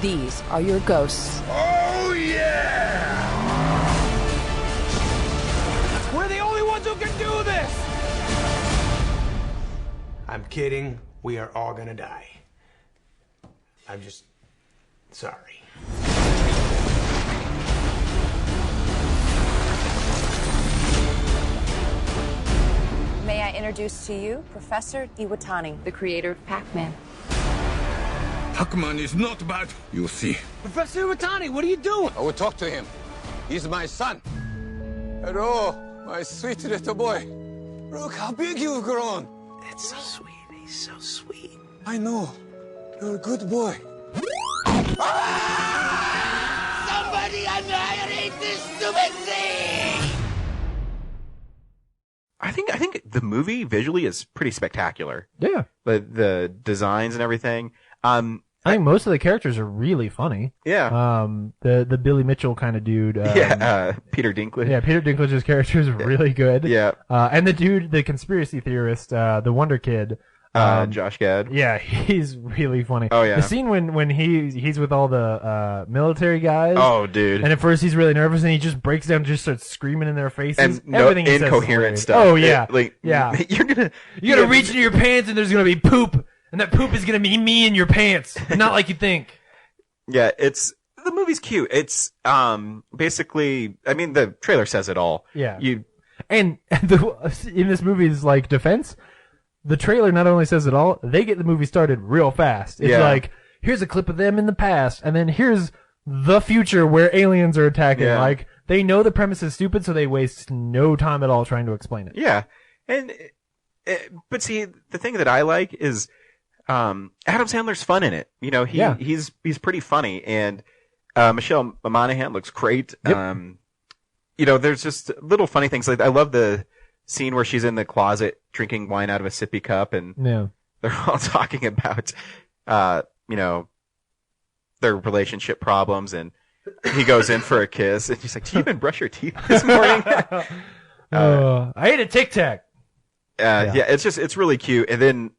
S8: These are your ghosts.
S16: Oh, yeah!
S4: We're the only ones who can do this!
S16: I'm kidding. We are all gonna die. I'm just sorry.
S18: May I introduce to you Professor Iwatani, the creator of Pac-Man.
S17: Pac-Man is not bad. You'll see.
S4: Professor Iwatani, what are you doing?
S17: I will talk to him. He's my son. Hello, my sweet little boy. Look how big you've grown.
S16: It's so sweet. He's so sweet.
S17: I know. You're a good boy.
S4: Somebody annihilate this stupid thing!
S1: I think the movie visually is pretty spectacular.
S2: Yeah.
S1: The designs and everything.
S2: I think most of the characters are really funny.
S1: Yeah.
S2: The Billy Mitchell kind of dude.
S1: Peter Dinklage.
S2: Yeah, Peter Dinklage's character is really good.
S1: Yeah.
S2: And the dude, the conspiracy theorist, the Wonder Kid.
S1: Josh Gad.
S2: Yeah, he's really funny.
S1: Oh, yeah.
S2: The scene when he's with all the military guys.
S1: Oh, dude.
S2: And at first he's really nervous and he just breaks down and just starts screaming in their faces.
S1: And no
S2: Everything he says is
S1: incoherent
S2: hilarious.
S1: stuff.
S2: Oh, yeah.
S1: Yeah.
S2: You gotta reach into your pants and there's gonna be poop. And that poop is gonna be me in your pants. Not like you think.
S1: Yeah, the movie's cute. It's basically, I mean, the trailer says it all.
S2: Yeah. In this movie's like defense, the trailer not only says it all, they get the movie started real fast. It's like, here's a clip of them in the past, and then here's the future where aliens are attacking.
S1: Yeah.
S2: Like, they know the premise is stupid, so they waste no time at all trying to explain it.
S1: Yeah. And, but see, the thing that I like is, Adam Sandler's fun in it. You know, he's pretty funny, and, Michelle Monaghan looks great.
S2: Yep.
S1: You know, there's just little funny things. Like, I love the scene where she's in the closet drinking wine out of a sippy cup, and they're all talking about, you know, their relationship problems, and he goes in for a kiss, and she's like, "Do you even brush your teeth this morning?"
S2: I ate a Tic Tac.
S1: Yeah, it's really cute. And then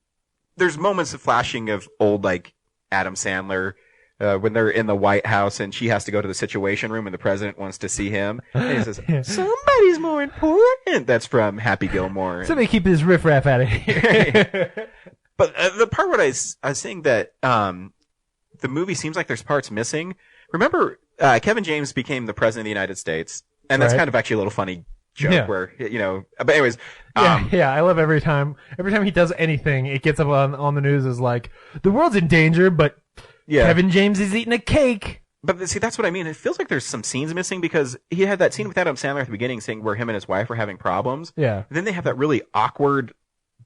S1: there's moments of flashing of old, like, Adam Sandler, when they're in the White House and she has to go to the Situation Room and the president wants to see him. And he says, "Somebody's more important." That's from Happy Gilmore.
S2: Somebody keep this riffraff out of here.
S1: But the part where I was saying that the movie seems like there's parts missing. Remember, Kevin James became the president of the United States, and that's kind of actually a little funny joke where, you know, but anyways.
S2: I love every time he does anything, it gets up on the news as like, the world's in danger, but Kevin James is eating a cake.
S1: But see, that's what I mean. It feels like there's some scenes missing because he had that scene with Adam Sandler at the beginning saying where him and his wife were having problems.
S2: Yeah.
S1: And then they have that really awkward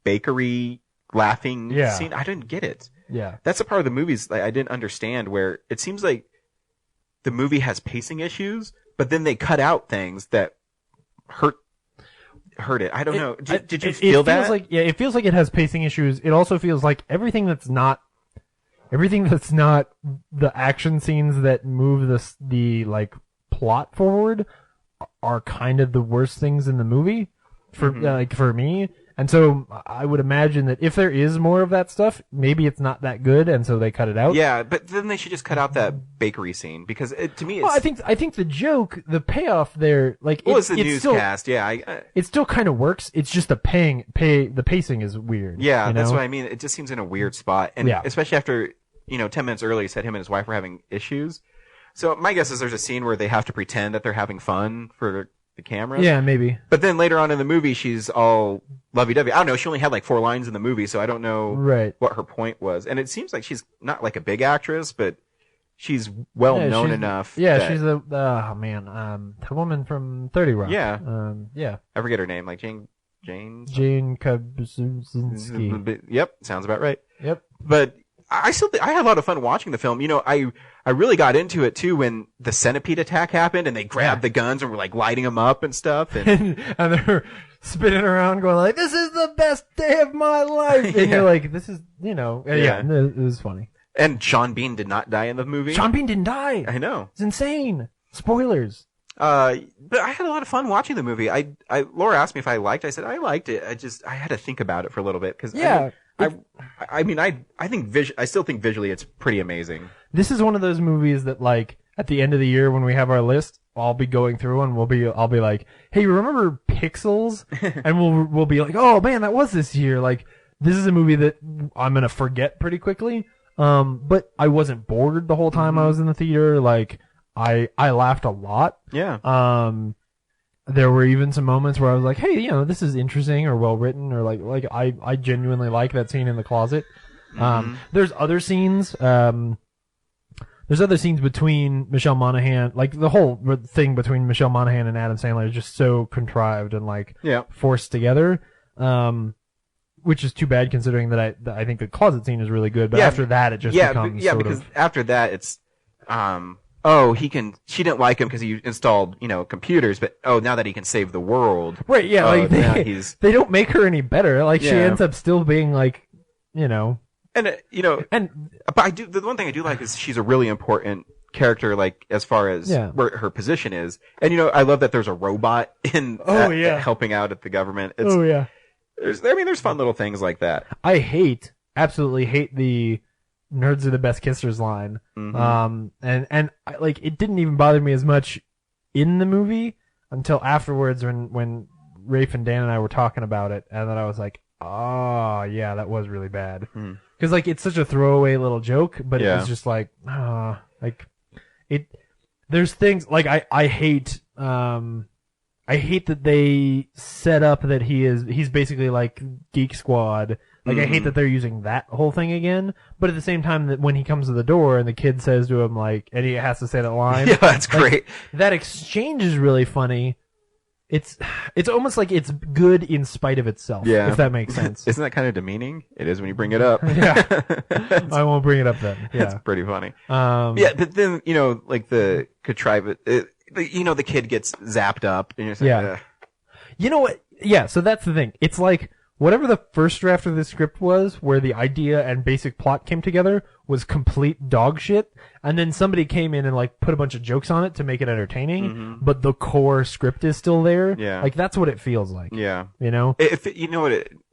S1: bakery laughing scene. I didn't get it.
S2: Yeah.
S1: That's a part of the movies I didn't understand, where it seems like the movie has pacing issues, but then they cut out things that hurt it. I don't know. Did you feel that?
S2: It feels like it has pacing issues. It also feels like everything that's not the action scenes that move the like plot forward are kind of the worst things in the movie for me. And so I would imagine that if there is more of that stuff, maybe it's not that good, and so they cut it out.
S1: Yeah, but then they should just cut out that bakery scene because to me, it's...
S2: Well, I think the joke, the payoff there, like,
S1: it's the newscast.
S2: It still kind of works. It's just the pacing is weird.
S1: Yeah,
S2: you know?
S1: That's what I mean. It just seems in a weird spot, and especially after 10 minutes earlier, he said him and his wife were having issues. So my guess is there's a scene where they have to pretend that they're having fun for the cameras.
S2: Yeah, maybe.
S1: But then later on in the movie, she's all lovey-dovey. I don't know. She only had like 4 lines in the movie, so I don't know what her point was. And it seems like she's not like a big actress, but she's well known enough.
S2: Yeah, she's the woman from 30 Rock.
S1: Yeah. I forget her name. Like Jane
S2: Kaczynski.
S1: Yep, sounds about right.
S2: Yep.
S1: But I had a lot of fun watching the film. You know, I really got into it too when the centipede attack happened and they grabbed the guns and were like lighting them up and stuff.
S2: And they're spinning around going like, "This is the best day of my life." And you're like, this is, it was funny.
S1: And Sean Bean did not die in the movie.
S2: Sean Bean didn't die.
S1: I know.
S2: It's insane. Spoilers.
S1: But I had a lot of fun watching the movie. Laura asked me if I liked it. I said I liked it. I had to think about it for a little bit because I still think visually it's pretty amazing.
S2: This is one of those movies that, like, at the end of the year when we have our list, I'll be going through and I'll be like, hey, remember Pixels? And we'll be like, oh man, that was this year. Like, this is a movie that I'm gonna forget pretty quickly. But I wasn't bored the whole time I was in the theater. Like, I laughed a lot.
S1: Yeah.
S2: There were even some moments where I was like, hey, you know, this is interesting or well written, or like I genuinely like that scene in the closet. There's other scenes. There's other scenes between Michelle Monaghan, like the whole thing between Michelle Monaghan and Adam Sandler is just so contrived and like forced together. Which is too bad considering that I think the closet scene is really good, but after that it just becomes
S1: because after that it's she didn't like him because he installed, computers, but now that he can save the world.
S2: Right, yeah, like they don't make her any better. Like she ends up still being like,
S1: but the one thing I do like is she's a really important character, like as far as where her position is. And I love that there's a robot in helping out at the government. There's fun little things like that.
S2: I absolutely hate the nerds are the best kissers line. And it didn't even bother me as much in the movie until afterwards when Rafe and Dan and I were talking about it, and then I was like, oh yeah, that was really bad. Because it's such a throwaway little joke, but it was just like there's things like I hate that they set up that he's basically like Geek Squad. Like I hate that they're using that whole thing again, but at the same time that when he comes to the door and the kid says to him like, and he has to say that line.
S1: Yeah, that's great.
S2: That exchange is really funny. It's almost like it's good in spite of itself.
S1: Yeah.
S2: If that makes sense.
S1: Isn't that kind of demeaning? It is when you bring it up.
S2: Yeah. I won't bring it up then. Yeah.
S1: It's pretty funny. But then, like the contrivance, the kid gets zapped up and you're like,
S2: You know what? Yeah, so that's the thing. It's like, whatever the first draft of the script was, where the idea and basic plot came together, was complete dog shit, and then somebody came in and like put a bunch of jokes on it to make it entertaining, but the core script is still there.
S1: Yeah.
S2: Like that's what it feels like.
S1: Yeah.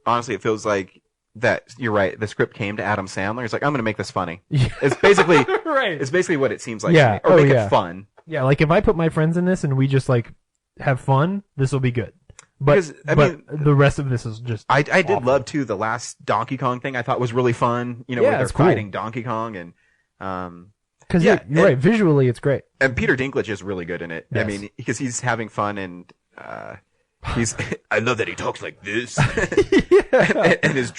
S2: Honestly,
S1: it feels like that. You're right. The script came to Adam Sandler. It's like, I'm going to make this funny. It's basically
S2: right.
S1: It's basically what it seems like.
S2: Yeah.
S1: To me. Or make it fun.
S2: Yeah. Like if I put my friends in this and we just like have fun, this will be good. But the rest of this is just.
S1: I did love too the last Donkey Kong thing. I thought was really fun. Where they're fighting Donkey Kong and.
S2: Because you're right. Visually, it's great.
S1: And Peter Dinklage is really good in it.
S2: Yes.
S1: I mean, because he's having fun and he's. I love that he talks like this. and his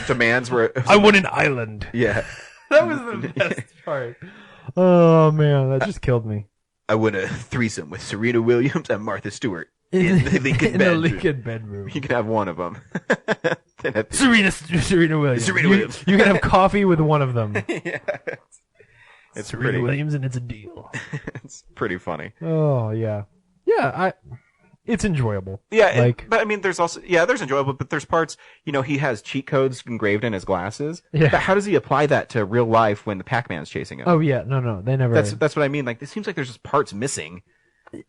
S1: demands were.
S2: I want an island.
S1: Yeah.
S2: That was the best part. Oh man, that just killed me.
S1: I want a threesome with Serena Williams and Martha Stewart. In the Lincoln bedroom. You can have one of them.
S2: Serena Williams. You can have coffee with one of them.
S1: Yeah. It's
S2: Serena
S1: pretty.
S2: Williams, and it's a deal.
S1: It's pretty funny.
S2: Oh yeah, it's enjoyable.
S1: Yeah, but I mean, there's enjoyable, but there's parts. He has cheat codes engraved in his glasses.
S2: Yeah.
S1: But how does he apply that to real life when the Pac-Man's chasing him?
S2: Oh yeah, no, they never.
S1: That's what I mean. Like, it seems like there's just parts missing.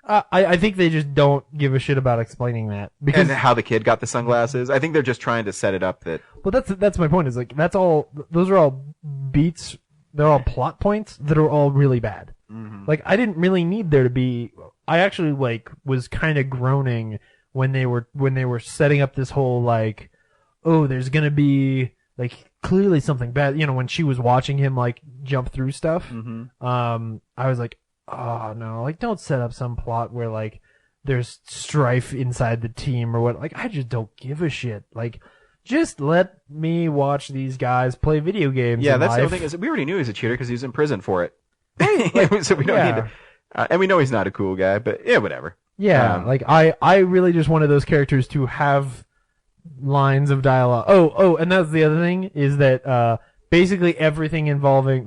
S2: I think they just don't give a shit about explaining that because
S1: and how the kid got the sunglasses. I think they're just trying to set it up that.
S2: Well, that's my point. Is like those are all beats. They're all plot points that are all really bad.
S1: Mm-hmm.
S2: Like I didn't really need there to be. I actually was kind of groaning when they were setting up this whole like, oh, there's gonna be like clearly something bad. When she was watching him like jump through stuff.
S1: Mm-hmm.
S2: I was like, oh no, like don't set up some plot where like there's strife inside the team or what. Like I just don't give a shit. Like just let me watch these guys play video games.
S1: Yeah, that's the thing is we already knew he was a cheater because he was in prison for it. So we don't need to. And we know he's not a cool guy, but yeah, whatever.
S2: Yeah, I really just wanted those characters to have lines of dialogue. Oh, and that's the other thing is that basically everything involving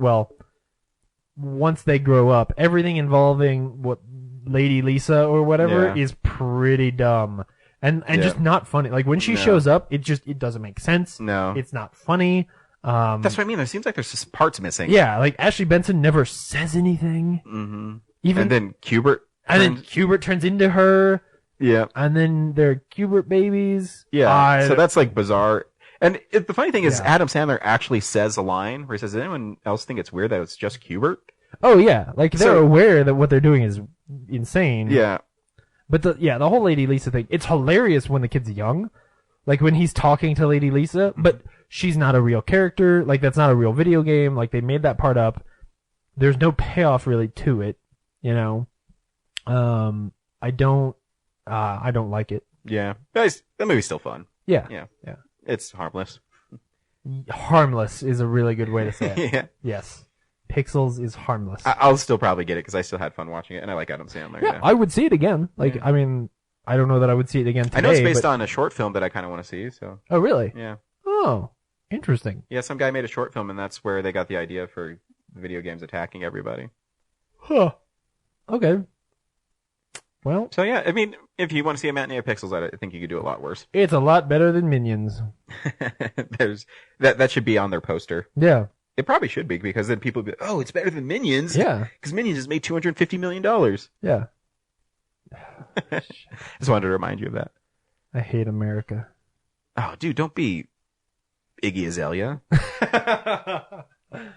S2: once they grow up, everything involving what Lady Lisa or whatever is pretty dumb and just not funny. Like when she shows up, it doesn't make sense.
S1: No,
S2: it's not funny.
S1: That's what I mean. There seems like there's just parts missing.
S2: Yeah, like Ashley Benson never says anything.
S1: Mm-hmm.
S2: Even
S1: and then Kubert.
S2: then Kubert turns into her.
S1: Yeah.
S2: And then they're Kubert babies.
S1: Yeah. So that's like bizarre. And the funny thing is, Adam Sandler actually says a line where he says, "Does anyone else think it's weird that it's just Kubert?"
S2: Oh yeah, like they're aware that what they're doing is insane.
S1: Yeah.
S2: But the whole Lady Lisa thing, it's hilarious when the kid's young. Like when he's talking to Lady Lisa, but she's not a real character. Like that's not a real video game. Like they made that part up. There's no payoff really to it, you know. I don't like it.
S1: Yeah. That movie's still fun.
S2: Yeah.
S1: Yeah.
S2: Yeah.
S1: It's harmless.
S2: Harmless is a really good way to say it.
S1: Yeah.
S2: Yes. Pixels is harmless.
S1: I'll still probably get it because I still had fun watching it, and I like Adam Sandler.
S2: Yeah, I would see it again. Like, I mean, I don't know that I would see it again today.
S1: I know it's based on a short film that I kind of want to see. So.
S2: Oh, really?
S1: Yeah.
S2: Oh, interesting.
S1: Yeah, some guy made a short film, and that's where they got the idea for video games attacking everybody.
S2: Huh. Okay. Well.
S1: So yeah, I mean, if you want to see a matinee of Pixels, I think you could do a lot worse.
S2: It's a lot better than Minions.
S1: There's that should be on their poster.
S2: Yeah.
S1: It probably should be, because then people would be, oh, it's better than Minions.
S2: Yeah.
S1: Because Minions has made $250 million.
S2: Yeah.
S1: Just wanted to remind you of that.
S2: I hate America.
S1: Oh, dude, don't be Iggy Azalea.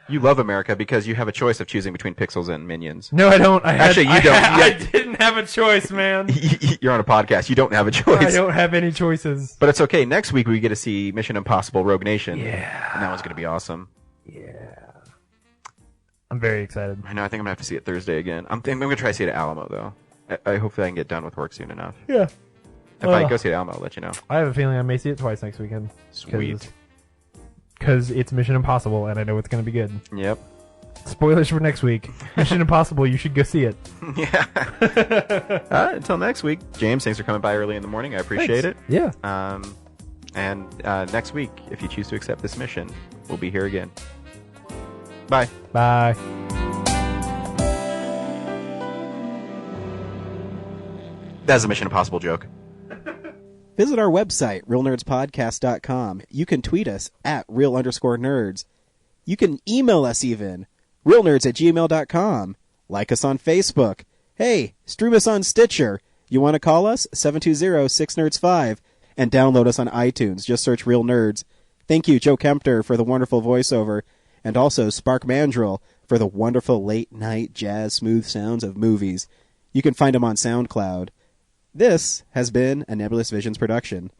S1: You love America because you have a choice of choosing between Pixels and Minions.
S2: No, I don't.
S1: Actually, you don't.
S2: I didn't have a choice, man.
S1: You're on a podcast. You don't have a choice.
S2: I don't have any choices.
S1: But it's okay. Next week, we get to see Mission Impossible Rogue Nation. Yeah. And that one's going to be awesome.
S2: Yeah. I'm very excited.
S1: I know. I think I'm going to have to see it Thursday again. I'm going to try to see it at Alamo, though. I hopefully I can get done with work soon enough.
S2: Yeah.
S1: If I go see it at Alamo, I'll let you know.
S2: I have a feeling I may see it twice next weekend.
S1: Sweet.
S2: Because it's Mission Impossible, and I know it's going to be good.
S1: Yep.
S2: Spoilers for next week. Mission Impossible, you should go see it.
S1: Yeah. Until next week. James, thanks for coming by early in the morning. I appreciate it.
S2: Yeah.
S1: And next week, if you choose to accept this mission, we'll be here again. Bye.
S2: Bye.
S1: That's a Mission Impossible joke.
S19: Visit our website, realnerdspodcast.com. You can tweet us at real_nerds. You can email us even, realnerds@gmail.com. Like us on Facebook. Hey, stream us on Stitcher. You want to call us? 720-6nerds5. And download us on iTunes. Just search Real Nerds. Thank you, Joe Kempter, for the wonderful voiceover. And also Spark Mandrill for the wonderful late-night jazz smooth sounds of movies. You can find him on SoundCloud. This has been a Nebulous Visions production.